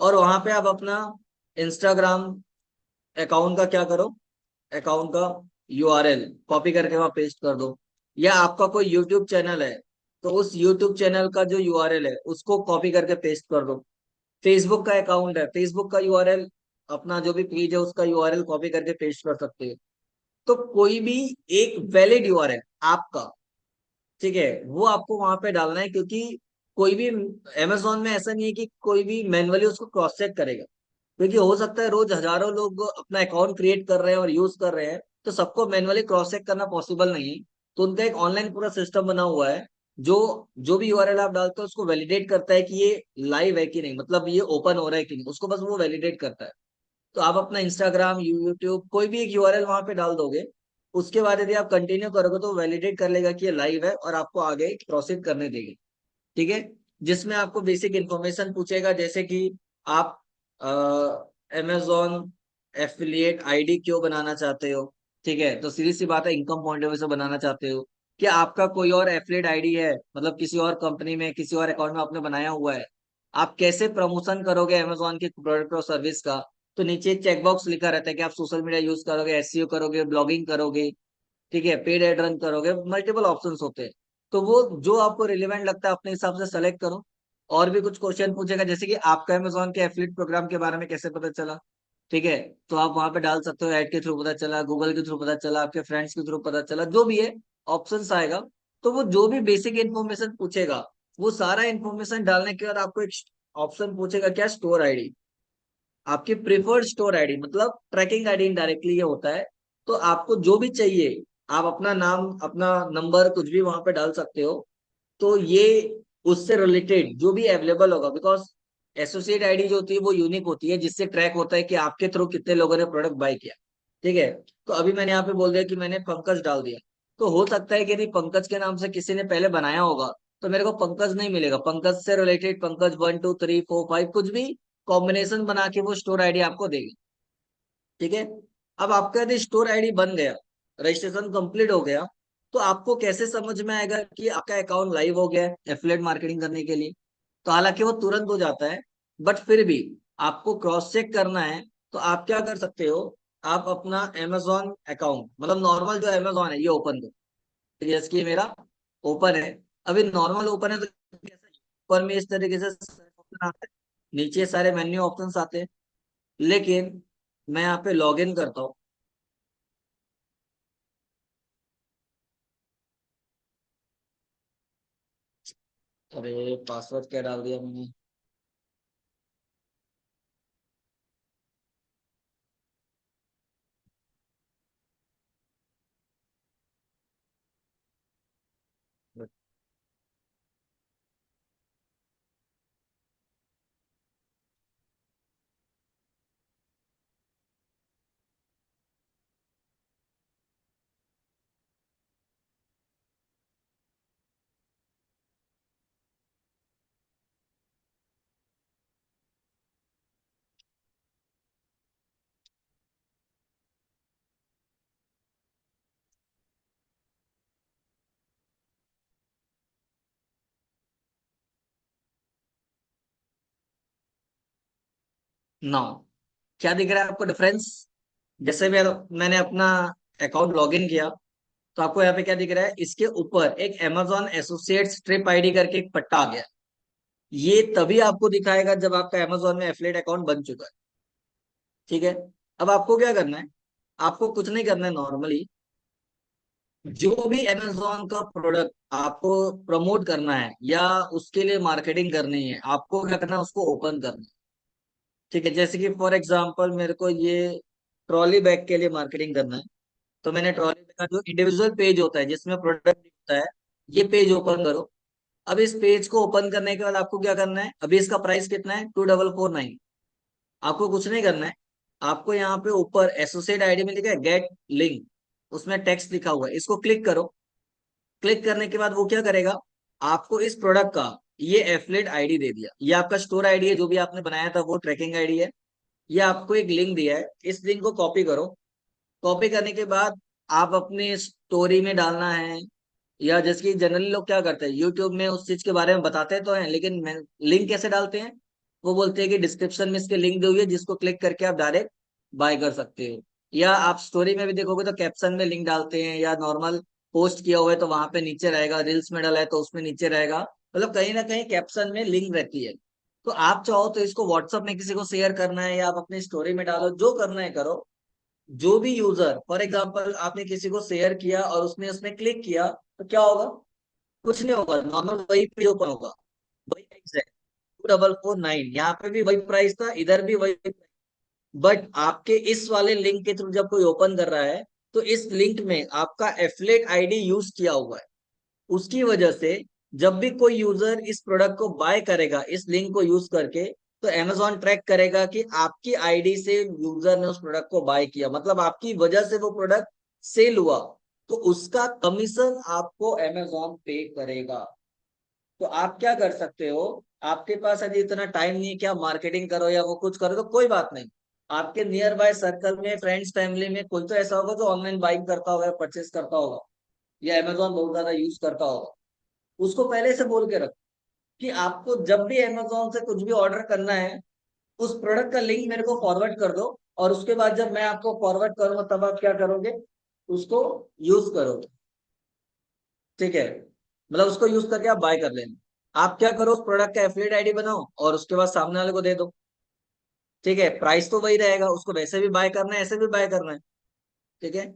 S1: और वहां पे आप अपना इंस्टाग्राम अकाउंट का क्या करो, अकाउंट का यूआरएल कॉपी करके वहां पेस्ट कर दो। या आपका कोई यूट्यूब चैनल है, तो उस यूट्यूब चैनल का जो यूआरएल है उसको कॉपी करके पेस्ट कर दो। फेसबुक का अकाउंट है, फेसबुक का यूआरएल, अपना जो भी पेज है उसका यूआरएल कॉपी करके पेस्ट कर सकते हो। तो कोई भी एक वैलिड यूआरएल आपका, ठीक है, वो आपको वहां पे डालना है। क्योंकि कोई भी अमेजोन में ऐसा नहीं है कि कोई भी मैन्युअली उसको क्रॉस चेक करेगा। क्योंकि हो सकता है रोज हजारों लोग अपना अकाउंट क्रिएट कर रहे हैं और यूज कर रहे हैं, तो सबको मैन्युअली क्रॉस चेक करना पॉसिबल नहीं है। तो उनका एक ऑनलाइन पूरा सिस्टम बना हुआ है, जो जो भी यूआरएल आप डालते हो उसको वैलिडेट करता है कि ये लाइव है कि नहीं, मतलब ये ओपन हो रहा है कि नहीं, उसको बस वो वैलिडेट करता है। तो आप अपना इंस्टाग्राम, यूट्यूब, कोई भी एक यूआरएल वहां पे डाल दोगे, उसके बाद यदि आप कंटिन्यू करोगे तो वैलिडेट कर लेगा कि ये लाइव है और आपको आगे प्रोसीड करने देगी। ठीक है, जिसमें आपको बेसिक इन्फॉर्मेशन पूछेगा, जैसे कि आप अमेजोन एफिलिएट आईडी क्यों बनाना चाहते हो। ठीक है, तो सीधी सी बात है, इनकम पॉइंट ऑफ व्यू से बनाना चाहते हो, कि आपका कोई और एफिलिएट आईडी है, मतलब किसी और कंपनी में किसी और अकाउंट में आपने बनाया हुआ है, आप कैसे प्रमोशन करोगे अमेजोन के प्रोडक्ट और सर्विस का। तो नीचे एक चेकबॉक्स लिखा रहता है कि आप सोशल मीडिया यूज करोगे, एसईओ करोगे, ब्लॉगिंग करोगे, ठीक है, पेड एड रन करोगे, मल्टीपल ऑप्शंस होते हैं। तो वो जो आपको रिलेवेंट लगता है अपने हिसाब से सेलेक्ट करो। और भी कुछ क्वेश्चन पूछेगा, जैसे कि आपका अमेजोन के एफिलिएट प्रोग्राम के बारे में कैसे पता चला। ठीक है, तो आप वहां पे डाल सकते हो, ऐड के थ्रू पता चला, गूगल के थ्रू पता चला, आपके फ्रेंड्स के थ्रू पता चला, जो भी है ऑप्शंस आएगा। तो वो जो भी बेसिक इन्फॉर्मेशन पूछेगा, वो सारा इन्फॉर्मेशन डालने के बाद आपको एक ऑप्शन पूछेगा, क्या, स्टोर आईडी, आपकी प्रिफर्ड स्टोर आईडी, मतलब ट्रैकिंग आईडी इनडायरेक्टली ये होता है। तो आपको जो भी चाहिए, आप अपना नाम, अपना नंबर, कुछ भी वहां पे डाल सकते हो। तो ये उससे रिलेटेड जो भी अवेलेबल होगा, बिकॉज एसोसिएट आईडी जो होती है वो यूनिक होती है, जिससे ट्रैक होता है कि आपके थ्रू कितने लोगों ने प्रोडक्ट बाय किया। ठीक है, तो अभी मैंने यहाँ पे बोल दिया कि मैंने पंकज डाल दिया। तो हो सकता है कि यदि पंकज के नाम से किसी ने पहले बनाया होगा, तो मेरे को पंकज नहीं मिलेगा, पंकज से रिलेटेड पंकज 1 2 3 4 5 कुछ भी कॉम्बिनेशन बना के वो स्टोर आईडी आपको देगी। ठीक है, अब आपका यदि स्टोर आईडी बन गया, रजिस्ट्रेशन कंप्लीट हो गया, तो आपको कैसे समझ में आएगा कि आपका अकाउंट लाइव हो गया है एफिलिएट मार्केटिंग करने के लिए। तो हालांकि वो तुरंत हो जाता है, बट फिर भी आपको क्रॉस चेक करना है। तो आप क्या कर सकते हो, आप अपना अमेजोन अकाउंट, मतलब नॉर्मल जो अमेजोन है ये ओपन करो। जैसे कि मेरा ओपन है, अभी नॉर्मल ओपन है, तो कैसा, ऊपर में इस तरीके से ऑप्शन आता है, नीचे सारे मेन्यू ऑप्शंस आते हैं। लेकिन मैं यहाँ पे लॉग इन करता हूँ। अरे पासवर्ड क्या डाल दिया मैंने। नौ, क्या दिख रहा है आपको डिफरेंस। जैसे मैंने अपना अकाउंट लॉगिन किया, तो आपको यहाँ पे क्या दिख रहा है, इसके ऊपर एक Amazon एसोसिएट्स ट्रिप आईडी करके एक पट्टा आ गया। ये तभी आपको दिखाएगा जब आपका Amazon में एफिलिएट अकाउंट बन चुका है। ठीक है, अब आपको क्या करना है, आपको कुछ नहीं करना है, नॉर्मली जो भी Amazon का प्रोडक्ट आपको प्रमोट करना है या उसके लिए मार्केटिंग करनी है, आपको क्या करना है, उसको ओपन करना है। ठीक है, जैसे कि फॉर एग्जांपल मेरे को ये ट्रॉली बैग के लिए मार्केटिंग करना है। तो मैंने ट्रॉली बैग का जो इंडिविजुअल पेज होता है जिसमें प्रोडक्ट होता है, ये पेज ओपन करो। अब इस पेज को ओपन करने के बाद आपको क्या करना है, अभी इसका प्राइस कितना है 2449। आपको कुछ नहीं करना है, आपको यहाँ पे ऊपर एसोसिएट आईडी में लिखा है गेट लिंक, उसमें टेक्स्ट लिखा हुआ है, इसको क्लिक करो। क्लिक करने के बाद वो क्या करेगा, आपको इस प्रोडक्ट का ये एफिलिएट आईडी दे दिया, ये आपका स्टोर आईडी है जो भी आपने बनाया था वो ट्रैकिंग आईडी है। ये आपको एक लिंक दिया है, इस लिंक को कॉपी करो। कॉपी करने के बाद आप अपने स्टोरी में डालना है, या जैसे कि जनरली लोग क्या करते हैं यूट्यूब में उस चीज के बारे में बताते तो हैं, लेकिन लिंक कैसे डालते हैं, वो बोलते हैं कि डिस्क्रिप्शन में इसके लिंक दी हुई है जिसको क्लिक करके आप डायरेक्ट बाय कर सकते हो। या आप स्टोरी में भी देखोगे तो कैप्शन में लिंक डालते हैं, या नॉर्मल पोस्ट किया हुआ है तो वहां पे नीचे रहेगा, रील्स में डाला है तो उसमें नीचे रहेगा, मतलब कहीं ना कहीं कैप्शन में लिंक रहती है। तो आप चाहो तो इसको व्हाट्सअप में किसी को शेयर करना है या आप अपनी स्टोरी में डालो, जो करना है करो। जो भी यूजर, फॉर एग्जाम्पल आपने किसी को शेयर किया और उसने उसमें क्लिक किया तो क्या होगा, कुछ नहीं होगा, नॉर्मल वही पेज ओपन होगा, वही एग्जैक्ट 2449, यहाँ पे भी वही प्राइस था, इधर भी वही। बट आपके इस वाले लिंक के थ्रू जब कोई ओपन कर रहा है तो इस लिंक में आपका एफिलिएट आईडी यूज किया हुआ है, उसकी वजह से जब भी कोई यूजर इस प्रोडक्ट को बाय करेगा इस लिंक को यूज करके, तो अमेजोन ट्रैक करेगा कि आपकी आईडी से यूजर ने उस प्रोडक्ट को बाय किया, मतलब आपकी वजह से वो प्रोडक्ट सेल हुआ, तो उसका कमीशन आपको अमेजोन पे करेगा। तो आप क्या कर सकते हो, आपके पास यदि इतना टाइम नहीं है कि आप मार्केटिंग करो या वो कुछ करो तो कोई बात नहीं, आपके नियर बाय सर्कल में फ्रेंड्स फैमिली में कोई तो ऐसा होगा जो ऑनलाइन बाइंग करता होगा, परचेस करता होगा, या अमेजोन बहुत ज्यादा यूज करता होगा, उसको पहले से बोल के रखो कि आपको जब भी अमेजोन से कुछ भी ऑर्डर करना है उस प्रोडक्ट का लिंक मेरे को फॉरवर्ड कर दो, और उसके बाद जब मैं आपको फॉरवर्ड करूंगा तब आप क्या करोगे, उसको यूज करोगे। ठीक है, मतलब उसको यूज करके आप बाय कर लेना। आप क्या करो, उस प्रोडक्ट का एफिलिएट आईडी बनाओ और उसके बाद सामने वाले को दे दो। ठीक है, प्राइस तो वही रहेगा, उसको वैसे भी बाय करना है ऐसे भी बाय करना है। ठीक है,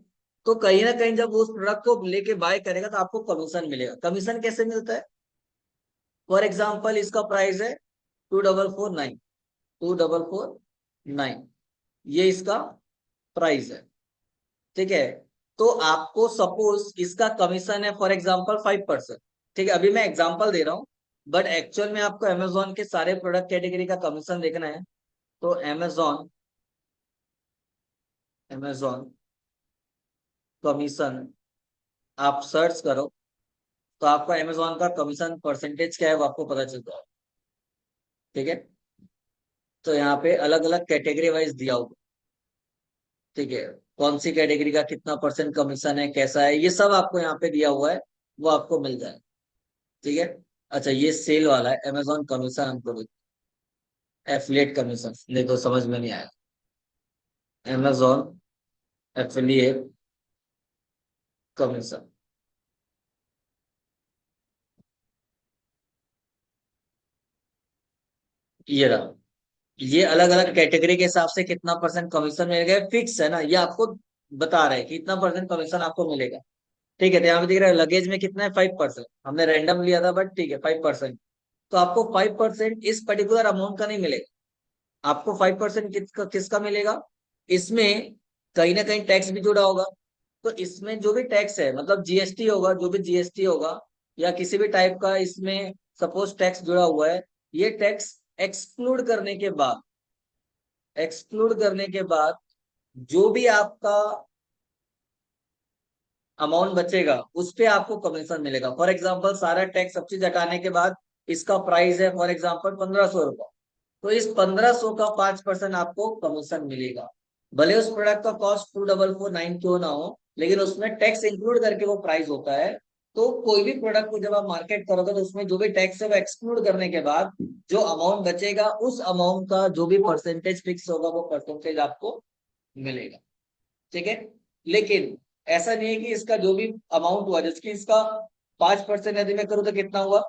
S1: तो कहीं ना कहीं जब वो उस प्रोडक्ट को लेके बाय करेगा तो आपको कमीशन मिलेगा। कमीशन कैसे मिलता है, फॉर एग्जाम्पल इसका प्राइस है 2449, 2449, ये इसका प्राइस है। ठीक है, तो आपको सपोज इसका कमीशन है फॉर एग्जांपल 5%। ठीक है, अभी मैं एग्जांपल दे रहा हूँ, बट एक्चुअल में आपको अमेजोन के सारे प्रोडक्ट कैटेगरी का कमीशन देखना है। तो अमेजोन, अमेजोन कमीशन आप सर्च करो तो आपको अमेजोन का कमीशन परसेंटेज क्या है वो आपको पता चलता है। ठीक है, तो यहाँ पे अलग अलग कैटेगरी वाइज दिया होगा। ठीक है, कौन सी कैटेगरी का कितना परसेंट कमीशन है, कैसा है, ये सब आपको यहाँ पे दिया हुआ है, वो आपको मिल जाए। ठीक है, अच्छा ये सेल वाला है अमेजोन कमीशन, हमको एफिलिएट कमीशन देखो समझ में नहीं आया, अमेजोन एफिलिएट कमीशन, ये रहा। ये अलग अलग कैटेगरी के हिसाब से कितना परसेंट कमीशन मिलेगा फिक्स है ना, ये आपको बता रहे हैं कि इतना परसेंट कमीशन आपको मिलेगा। ठीक है, तो यहाँ पे दिख रहा है लगेज में कितना है 5%, हमने रैंडम लिया था बट ठीक है 5%। तो आपको 5% इस पर्टिकुलर अमाउंट का नहीं मिलेगा, आपको 5% किसका मिलेगा, इसमें कहीं ना कहीं टैक्स भी जुड़ा होगा। तो इसमें जो भी टैक्स है मतलब जीएसटी होगा, जो भी जीएसटी होगा या किसी भी टाइप का इसमें सपोज टैक्स जुड़ा हुआ है, ये टैक्स एक्सक्लूड करने के बाद, एक्सक्लूड करने के बाद जो भी आपका अमाउंट बचेगा उस पे आपको कमीशन मिलेगा। फॉर एग्जांपल सारा टैक्स सब चीज हटाने के बाद इसका प्राइस है फॉर एग्जांपल 1500 रुपये, तो इस 1500 का 5% आपको कमीशन मिलेगा। भले उस प्रोडक्ट का कॉस्ट 2449 क्यों ना हो, लेकिन उसमें टैक्स इंक्लूड करके वो प्राइस होता है। तो कोई भी प्रोडक्ट को जब आप मार्केट करोगे तो उसमें जो भी टैक्स है वो एक्सक्लूड करने के बाद जो अमाउंट बचेगा उस अमाउंट का जो भी परसेंटेज फिक्स होगा वो परसेंटेज आपको मिलेगा। ठीक है, लेकिन ऐसा नहीं है कि इसका जो भी अमाउंट हुआ जिसकी इसका 5% यदि मैं करूँ तो कितना हुआ,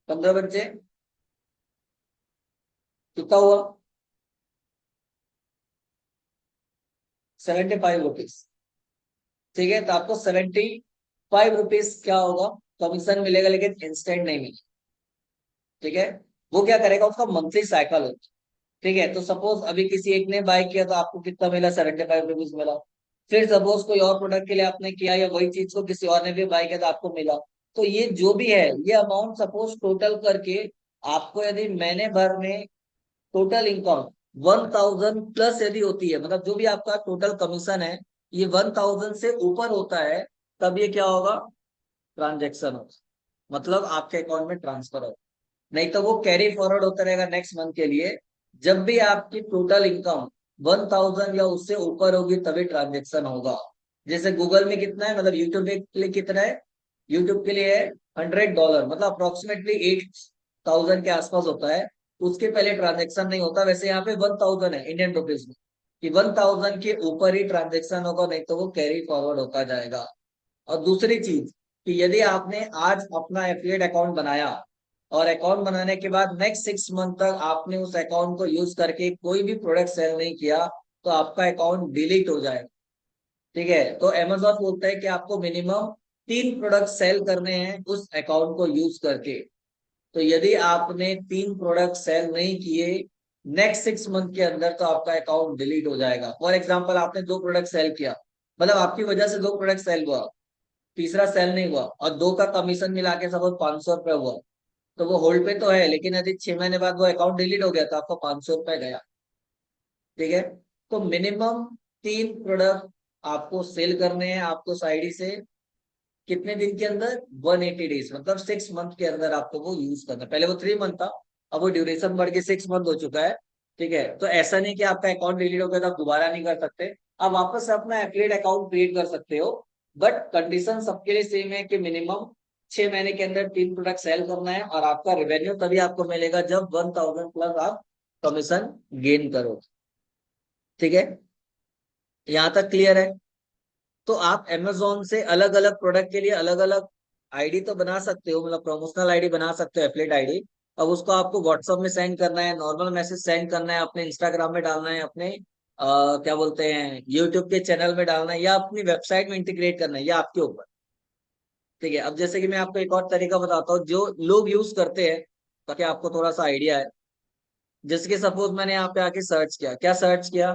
S1: 15 बच्चे कितना हुआ, 75 रुपीज। ठीक है, तो आपको 75 रुपीज क्या होगा, कमीशन मिलेगा, लेकिन इंस्टेंट नहीं मिलेगा। ठीक है, वो क्या करेगा, उसका मंथली साइकिल होता है। ठीक है, तो सपोज अभी किसी एक ने बाय किया तो आपको कितना मिला, 75 रुपीज मिला। फिर सपोज कोई और प्रोडक्ट के लिए आपने किया या वही चीज को किसी और ने भी बाय किया तो आपको मिला। तो ये जो भी है ये अमाउंट सपोज टोटल करके आपको यदि महीने भर में टोटल इनकम 1000 प्लस यदि होती है, मतलब जो भी आपका टोटल कमीशन है ये 1000 से ऊपर होता है, तब ये क्या होगा, ट्रांजेक्शन होगा, मतलब आपके अकाउंट में ट्रांसफर होगा। नहीं तो वो कैरी फॉरवर्ड होता रहेगा नेक्स्ट मंथ के लिए। जब भी आपकी टोटल इनकम 1000 या उससे ऊपर होगी तभी ट्रांजेक्शन होगा। जैसे गूगल में कितना है, मतलब यूट्यूब के लिए कितना है, यूट्यूब के लिए है $100, मतलब अप्रोक्सीमेटली 8000 के आसपास होता है। उसके पहले ट्रांजेक्शन नहीं होता। वैसे यहाँ पे 1000 है इंडियन रुपीज में, कि 1000 के ऊपर ही ट्रांजेक्शन होगा, नहीं तो वो कैरी फॉरवर्ड होता जाएगा। और दूसरी चीज कि यदि आपने आज अपना एफिलिएट अकाउंट बनाया और अकाउंट बनाने के बाद नेक्स्ट 6 मंथ तक आपने उस अकाउंट को यूज करके कोई भी प्रोडक्ट सेल नहीं किया, तो आपका अकाउंट डिलीट हो जाएगा। ठीक है, तो अमेजोन बोलता है कि आपको मिनिमम 3 प्रोडक्ट सेल करने हैं उस अकाउंट को यूज करके। तो यदि आपने 3 प्रोडक्ट सेल नहीं किए नेक्स्ट 6 मंथ के अंदर, तो आपका अकाउंट डिलीट हो जाएगा। फॉर एग्जाम्पल आपने 2 प्रोडक्ट सेल किया, मतलब आपकी वजह से 2 प्रोडक्ट सेल हुआ, तीसरा सेल नहीं हुआ, और 2 का कमीशन मिला के सपोज 500 रुपये हुआ, तो वो होल्ड पे तो है, लेकिन यदि 6 महीने बाद वो अकाउंट डिलीट हो गया तो आपको 500 रुपये गया। ठीक है, तो मिनिमम 3 प्रोडक्ट आपको सेल करने हैं आपको उस आईडी से, कितने दिन के अंदर, 180 डेज, मतलब 6 मंथ के अंदर आपको वो यूज करना है। पहले वो 3 मंथ था, अब वो ड्यूरेशन बढ़ के 6 मंथ हो चुका है। ठीक है, तो ऐसा नहीं कि आपका अकाउंट डिलीट हो गया तो आप दोबारा नहीं कर सकते, आप वापस से अपना एफिलिएट अकाउंट क्रिएट कर सकते हो। बट कंडीशन सबके लिए सेम है कि मिनिमम 6 महीने के अंदर 3 प्रोडक्ट सेल करना है, और आपका रेवेन्यू तभी आपको मिलेगा जब 1000 प्लस आप कमीशन गेन करो। ठीक है, यहाँ तक क्लियर है। तो आप Amazon से अलग अलग प्रोडक्ट के लिए अलग अलग आईडी तो बना सकते हो, मतलब प्रमोशनल आईडी बना सकते हो, एफिलिएट आईडी। अब उसको आपको व्हाट्सएप में सेंड करना है, नॉर्मल मैसेज सेंड करना है, अपने इंस्टाग्राम में डालना है, अपने क्या बोलते हैं यूट्यूब के चैनल में डालना है, या अपनी वेबसाइट में इंटीग्रेट करना है, ये आपके ऊपर। ठीक है, अब जैसे कि मैं आपको एक और तरीका बताता हूँ जो लोग यूज करते हैं, ताकि आपको थोड़ा सा आइडिया है। जैसे कि सपोज मैंने यहाँ पे आके सर्च किया, क्या सर्च किया,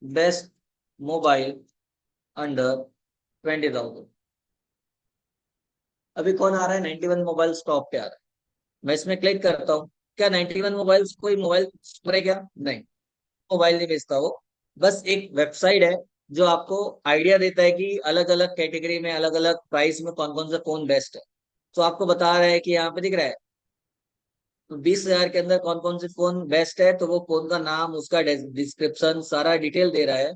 S1: बेस्ट मोबाइल अंडर 20,000। अभी कौन आ रहा है, 91 मोबाइल टॉप पे आ रहा है। मैं इसमें क्लिक करता हूँ, क्या 91 मोबाइल कोई मोबाइल स्टोर है क्या, नहीं, मोबाइल नहीं बेचता वो, बस एक वेबसाइट है जो आपको आइडिया देता है कि अलग अलग कैटेगरी में अलग अलग प्राइस में कौन कौन सा फोन बेस्ट है। तो आपको बता रहा है कि यहाँ पे दिख रहा है, तो 20,000 के अंदर कौन कौन से फोन बेस्ट है, तो वो फोन का नाम, उसका डिस्क्रिप्शन, सारा डिटेल दे रहा है,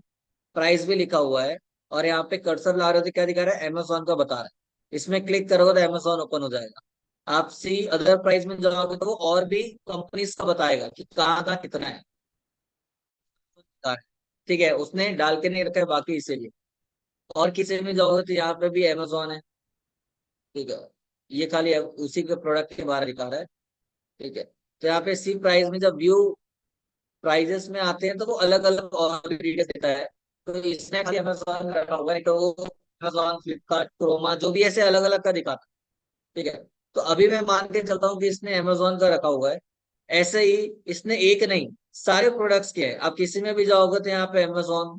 S1: प्राइस भी लिखा हुआ है। और यहाँ पे कर्सर ला रहे हो तो क्या दिखा रहा है, अमेजोन का बता रहा है। इसमें क्लिक करोगे तो अमेजोन ओपन हो जाएगा। आप सी अदर प्राइस में जाओगे तो वो और भी कंपनीज का बताएगा कि कहाँ का कितना है। ठीक है, उसने डाल के नहीं रखा है बाकी, इसीलिए। और किसी में जाओगे तो यहाँ पे भी अमेजोन है। ठीक है, ये खाली उसी के प्रोडक्ट के बारे में दिखा रहा है। ठीक है, तो यहाँ पे सी प्राइस में जब व्यू प्राइजेस में आते हैं तो वो अलग अलग और भी डिटेल्स देता है। तो इसने खाली अमेजोन का रखा हुआ है, तो वो अमेजोन, फ्लिपकार्ट, क्रोमा जो भी ऐसे अलग अलग का दिखाता है। ठीक है, तो अभी मैं मान के चलता हूँ कि इसने अमेजोन का रखा हुआ है। ऐसे ही इसने एक नहीं, सारे प्रोडक्ट्स के हैं, आप किसी में भी जाओगे तो यहाँ पे अमेजोन।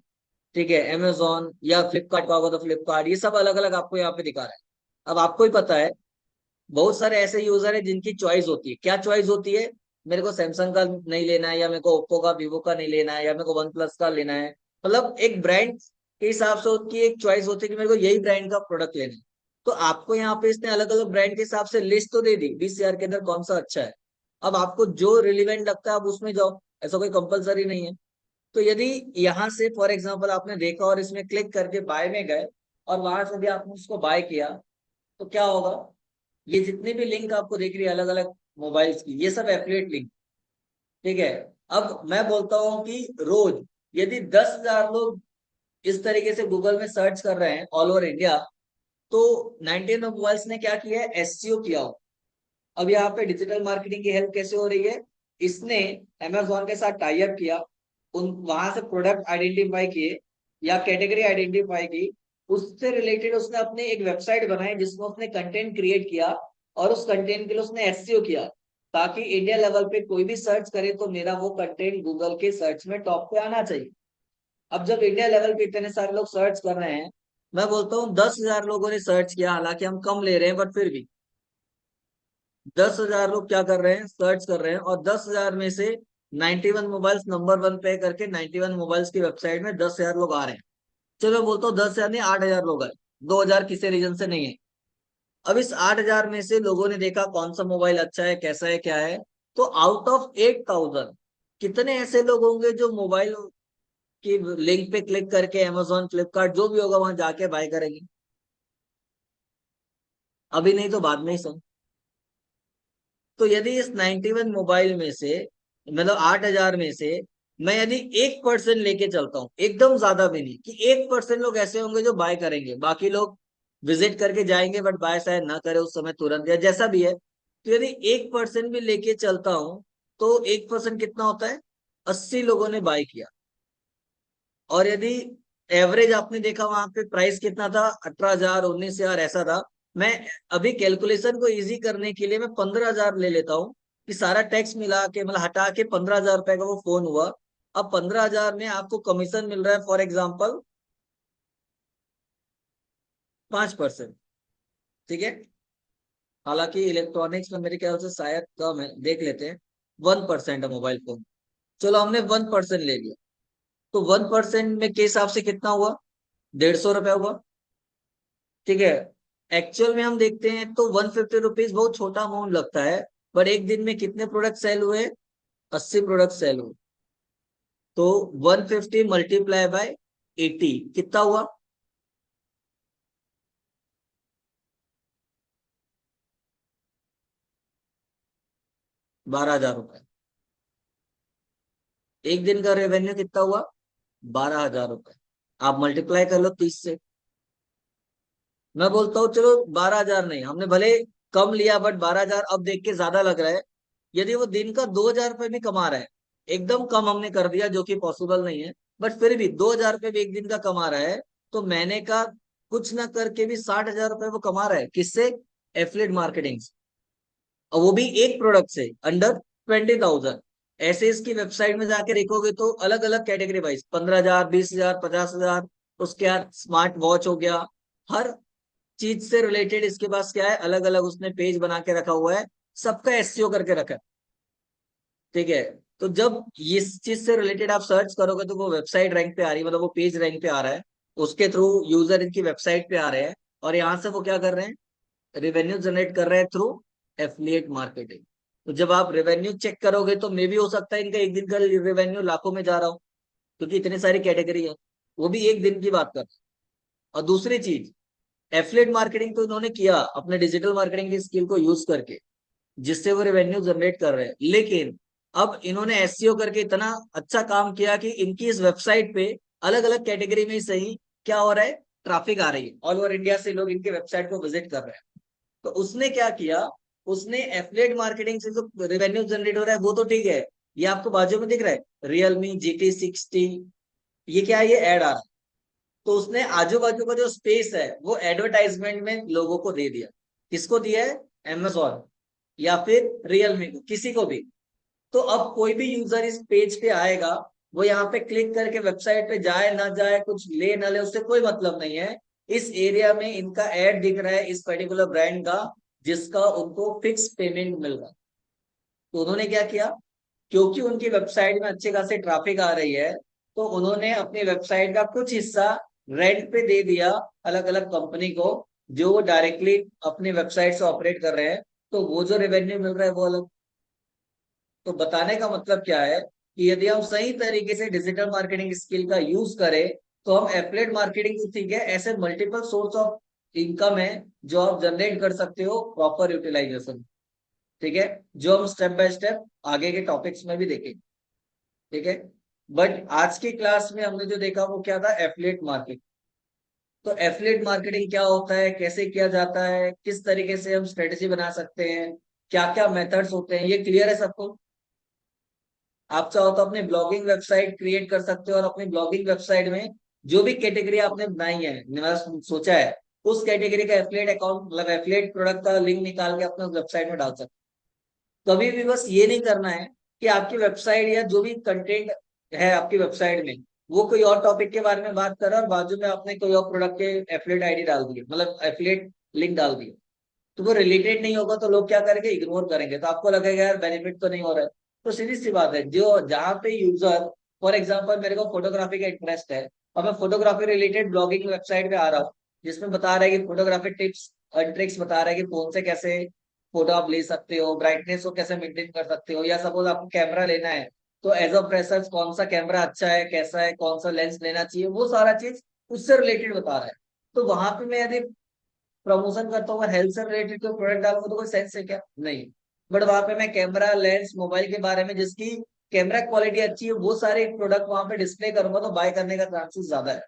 S1: ठीक है, अमेजोन या फ्लिपकार्ट का होगा तो फ्लिपकार्ट, ये सब अलग अलग आपको यहाँ पे दिखा रहा है। अब आपको ही पता है बहुत सारे ऐसे यूजर है जिनकी चॉइस होती है, क्या चॉइस होती है, मेरे को सैमसंग का नहीं लेना है, या मेरे को ओप्पो का, वीवो का नहीं लेना है, या मेरे को वन प्लस का लेना है। मतलब एक ब्रांड के हिसाब से उनकी एक चॉइस होती है कि मेरे को यही ब्रांड का प्रोडक्ट लेना है। तो आपको यहाँ पे इसने अलग अलग ब्रांड के हिसाब से लिस्ट तो दे दी, 20,000 के अंदर कौन सा अच्छा है। अब आपको जो रिलेवेंट लगता है आप उसमें जाओ, ऐसा कोई कंपलसरी नहीं है। तो यदि यहाँ से फॉर एग्जाम्पल आपने देखा और इसमें क्लिक करके बाय में गए, और वहां से भी आपने उसको बाय किया, तो क्या होगा, ये जितने भी लिंक आपको देख रही है अलग अलग मोबाइल्स की, ये सब एफिलिएट लिंक। ठीक है, अब मैं बोलता हूँ कि रोज यदि 10,000 लोग इस तरीके से गूगल में सर्च कर रहे हैं ऑल ओवर इंडिया, तो 19 मोबाइल्स ने क्या किया है, एससीओ किया हो। अब यहाँ पे डिजिटल मार्केटिंग की हेल्प कैसे हो रही है, इसने अमेजोन के साथ टाई अप किया, उन वहां से प्रोडक्ट आइडेंटिफाई किए या कैटेगरी आइडेंटिफाई की, उससे रिलेटेड उसने अपने एक वेबसाइट बनाई जिसमें उसने कंटेंट क्रिएट किया, और उस कंटेंट के लिए उसने एसईओ किया, ताकि इंडिया लेवल पे कोई भी सर्च करे तो मेरा वो कंटेंट गूगल के सर्च में टॉप पे आना चाहिए। अब जब इंडिया लेवल पे इतने सारे लोग सर्च कर रहे हैं, मैं बोलता हूँ 10,000 लोगों ने सर्च किया, हालांकि हम कम ले रहे हैं, बट फिर भी 10,000 लोग क्या कर रहे हैं, सर्च कर रहे हैं, और 10,000 में से 91 मोबाइल्स नंबर वन पे करके 91 मोबाइल्स की वेबसाइट में 10,000 लोग आ रहे हैं। चलो मैं बोलता हूँ 10,000 नहीं, 8,000 लोग आए, 2,000 किसी रीजन से नहीं है। अब इस 8,000 में से लोगों ने देखा कौन सा मोबाइल अच्छा है, कैसा है, क्या है, तो आउट ऑफ 8,000 कितने ऐसे लोग होंगे जो मोबाइल की लिंक पे क्लिक करके अमेजोन, फ्लिपकार्ट, जो भी होगा वहां जाके बाय करेंगे? अभी नहीं तो बाद में ही सर। तो यदि इस 91 मोबाइल में से, मतलब 8,000 में से, मैं यदि 1% लेके चलता हूँ, एकदम ज्यादा भी नहीं, कि 1% लोग ऐसे होंगे जो बाय करेंगे, बाकी लोग विजिट करके जाएंगे बट बाय शायद ना करे उस समय तुरंत, या जैसा भी है, तो यदि 1% भी लेके चलता हूँ, तो 1% कितना होता है, 80 लोगों ने बाय किया। और यदि एवरेज आपने देखा वहां पे प्राइस कितना था, 18,000, 19,000 ऐसा था। मैं अभी कैलकुलेशन को इजी करने के लिए मैं 15,000 ले लेता हूँ, कि सारा टैक्स मिला के, मतलब हटा के 15,000 रुपए का वो फोन हुआ। अब 15,000 में आपको कमीशन मिल रहा है फॉर एग्जाम्पल 5%। ठीक है, हालांकि इलेक्ट्रॉनिक्स में मेरे ख्याल से शायद कम है, देख लेते हैं। 1% है मोबाइल फोन। चलो हमने 1% ले लिया, तो 1% में के हिसाब से कितना हुआ, 150 रुपया हुआ। ठीक है, एक्चुअल में हम देखते हैं तो 150 रुपीज बहुत छोटा अमाउंट लगता है, पर एक दिन में कितने प्रोडक्ट सेल हुए, 80 प्रोडक्ट सेल हुए। तो 150 मल्टीप्लाई बाय 80 कितना हुआ, 12,000 रुपए। एक दिन का रेवेन्यू कितना हुआ, 12,000 रुपए। आप मल्टीप्लाई कर लो 30 से। मैं बोलता हूँ चलो 12,000 नहीं, हमने भले कम लिया, बट 12,000 अब देख के ज्यादा लग रहा है। यदि वो दिन का 2,000 रुपये भी कमा रहा है, एकदम कम हमने कर दिया जो कि पॉसिबल नहीं है, बट फिर भी 2,000 रुपये भी एक दिन का कमा रहा है, तो महीने का कुछ ना करके भी 60,000 रुपये वो कमा रहा है, किससे, एफिलिएट मार्केटिंग से। और वो भी एक प्रोडक्ट से, अंडर 20,000। ऐसे इसकी वेबसाइट में जाके देखोगे तो अलग अलग कैटेगरी वाइज 15,000, 20,000, 50,000, उसके बाद स्मार्ट वॉच हो गया, हर चीज से रिलेटेड इसके पास क्या है, अलग अलग उसने पेज बना के रखा हुआ है, सबका एसईओ करके रखा है। ठीक है, तो जब इस चीज से रिलेटेड आप सर्च करोगे तो वो वेबसाइट रैंक पे आ रही है, मतलब वो पेज रैंक पे आ रहा है, उसके थ्रू यूजर इनकी वेबसाइट पे आ रहे हैं, और यहाँ से वो क्या कर रहे हैं, रेवेन्यू जनरेट कर रहे हैं थ्रू एफिलिएट मार्केटिंग। तो जब आप रेवेन्यू चेक करोगे तो मे भी हो सकता है इनका एक दिन का रेवेन्यू लाखों में जा रहा हो, क्योंकि इतनी सारी कैटेगरी है। वो भी एक दिन की बात कर रहे हैं। और दूसरी चीज, एफिलिएट मार्केटिंग तो इन्होंने किया अपने डिजिटल मार्केटिंग की स्किल को यूज करके, जिससे वो रेवेन्यू जनरेट कर रहे हैं, लेकिन अब इन्होंने एसईओ करके इतना अच्छा काम किया कि इनकी इस वेबसाइट पे अलग अलग कैटेगरी में ही सही क्या हो रहा है, ट्रैफिक आ रही है, ऑल ओवर इंडिया से लोग इनके वेबसाइट को विजिट कर रहे हैं। तो उसने क्या किया, उसने एफिलिएट मार्केटिंग से जो रेवेन्यू जनरेट हो रहा है वो तो ठीक है, ये आपको बाजू में दिख रहा है रियलमी GT60, ये क्या है, ये ऐड आ रहा है। तो उसने आजू बाजू का जो स्पेस है वो एडवर्टाइजमेंट में लोगों को दे दिया। किसको दिया है, Amazon या फिर रियलमी को, किसी को भी। तो अब कोई भी यूजर इस पेज पे आएगा, वो यहाँ पे क्लिक करके वेबसाइट पे जाए ना जाए, कुछ ले ना ले, उससे कोई मतलब नहीं है। इस एरिया में इनका एड दिख रहा है इस पर्टिकुलर ब्रांड का, जिसका उनको फिक्स पेमेंट मिल रहा है। तो उन्होंने क्या किया, क्योंकि उनकी वेबसाइट में अच्छे खासे ट्रैफिक आ रही है, तो उन्होंने अपनी वेबसाइट का कुछ हिस्सा रेंट पे दे दिया अलग अलग कंपनी को, जो वो डायरेक्टली अपनी वेबसाइट से ऑपरेट कर रहे हैं। तो वो जो रेवेन्यू मिल रहा है वो अलग। तो बताने का मतलब क्या है, कि यदि हम सही तरीके से डिजिटल मार्केटिंग स्किल का यूज करें, तो हम एफिलिएट मार्केटिंग से, ठीक है, ऐसे मल्टीपल सोर्स ऑफ इनकम है जो आप जनरेट कर सकते हो प्रॉपर यूटिलाइजेशन। ठीक है, जो हम स्टेप बाय स्टेप आगे के टॉपिक्स में भी देखेंगे। ठीक है, बट आज की क्लास में हमने जो देखा वो क्या था, एफिलिएट मार्केटिंग। तो एफिलिएट मार्केटिंग क्या होता है, कैसे किया जाता है, किस तरीके से हम स्ट्रेटेजी बना सकते हैं, क्या क्या मेथड्स होते हैं, ये क्लियर है सबको? आप चाहो तो अपनी ब्लॉगिंग वेबसाइट क्रिएट कर सकते हो, और अपनी ब्लॉगिंग वेबसाइट में जो भी कैटेगरी आपने बनाई है, मैंने सोचा है, उस कैटेगरी का एफिलिएट अकाउंट, मतलब एफिलिएट प्रोडक्ट का लिंक निकाल के अपने वेबसाइट में डाल सकते हो। कभी भी बस ये नहीं करना है कि आपकी वेबसाइट या जो भी कंटेंट है आपकी वेबसाइट में, वो कोई और टॉपिक के बारे में बात कर रहा है और बाजू में आपने कोई और प्रोडक्ट के एफिलिएट आईडी डाल दी, मतलब एफिलिएट लिंक डाल दी, तो वो रिलेटेड नहीं होगा तो लोग क्या करेंगे, इग्नोर करेंगे, तो आपको लगेगा यार बेनिफिट तो नहीं हो रहा है। तो सीधी सी बात है, जो जहाँ पे यूजर, फॉर एग्जांपल मेरे को फोटोग्राफी का इंटरेस्ट है और मैं फोटोग्राफी रिलेटेड ब्लॉगिंग वेबसाइट पे आ रहा हूँ जिसमें बता रहा है कि फोटोग्राफी टिप्स और ट्रिक्स बता रहा है कि फोन से कैसे फोटो आप ले सकते हो, ब्राइटनेस को कैसे मेंटेन कर सकते हो, या सपोज आपको कैमरा लेना है तो एज अ फ्रेशर्स कौन सा कैमरा अच्छा है, कैसा है, कौन सा लेंस लेना चाहिए, वो सारा चीज उससे रिलेटेड बता रहा है। तो वहां पे मैं यदि प्रमोशन करता हूँ, हेल्थ से रिलेटेड कोई प्रोडक्ट डालूंगा तो कोई सेंस है क्या? नहीं। बट वहां पे मैं कैमरा, लेंस, मोबाइल के बारे में जिसकी कैमरा क्वालिटी अच्छी है वो सारे प्रोडक्ट वहां पे डिस्प्ले करूंगा तो बाय करने का चांसेस ज्यादा है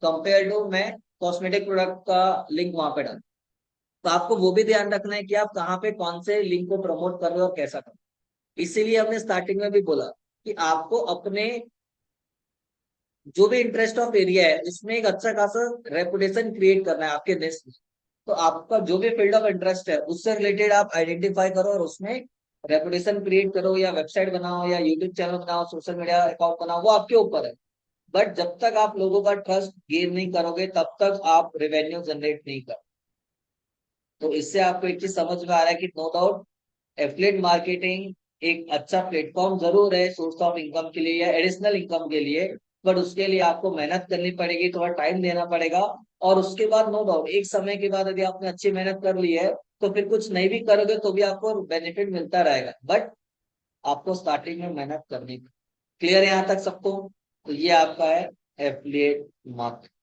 S1: कंपेयर टू मैं कॉस्मेटिक प्रोडक्ट का लिंक वहां पे डाल। तो आपको वो भी ध्यान रखना है कि आप कहाँ पे कौन से लिंक को प्रमोट कर रहे हो और कैसा कर रहे हो। इसीलिए हमने स्टार्टिंग में भी बोला कि आपको अपने जो भी इंटरेस्ट ऑफ एरिया है इसमें एक अच्छा खासा रेपुटेशन क्रिएट करना है आपके देश में। तो आपका जो भी फील्ड ऑफ इंटरेस्ट है उससे रिलेटेड आप आइडेंटिफाई करो और उसमें रेपुटेशन क्रिएट करो, या वेबसाइट बनाओ या यूट्यूब चैनल बनाओ, सोशल मीडिया अकाउंट बनाओ, वो आपके ऊपर है। बट जब तक आप लोगों का ट्रस्ट गेन नहीं करोगे तब तक आप रेवेन्यू जनरेट नहीं कर। तो इससे आपको एक चीज समझ में आ रहा है कि नो डाउट एफिलिएट मार्केटिंग एक अच्छा प्लेटफॉर्म जरूर है सोर्स ऑफ इनकम के लिए या एडिशनल इनकम के लिए। बट उसके लिए आपको मेहनत करनी पड़ेगी, थोड़ा टाइम देना पड़ेगा। और उसके बाद नो डाउट एक समय के बाद यदि आपने अच्छी मेहनत कर ली है तो फिर कुछ नहीं भी करोगे तो भी आपको बेनिफिट मिलता रहेगा। बट आपको स्टार्टिंग में मेहनत करनी। क्लियर है यहाँ तक सबको? तो ये आपका है एफिलिएट मार्केटिंग।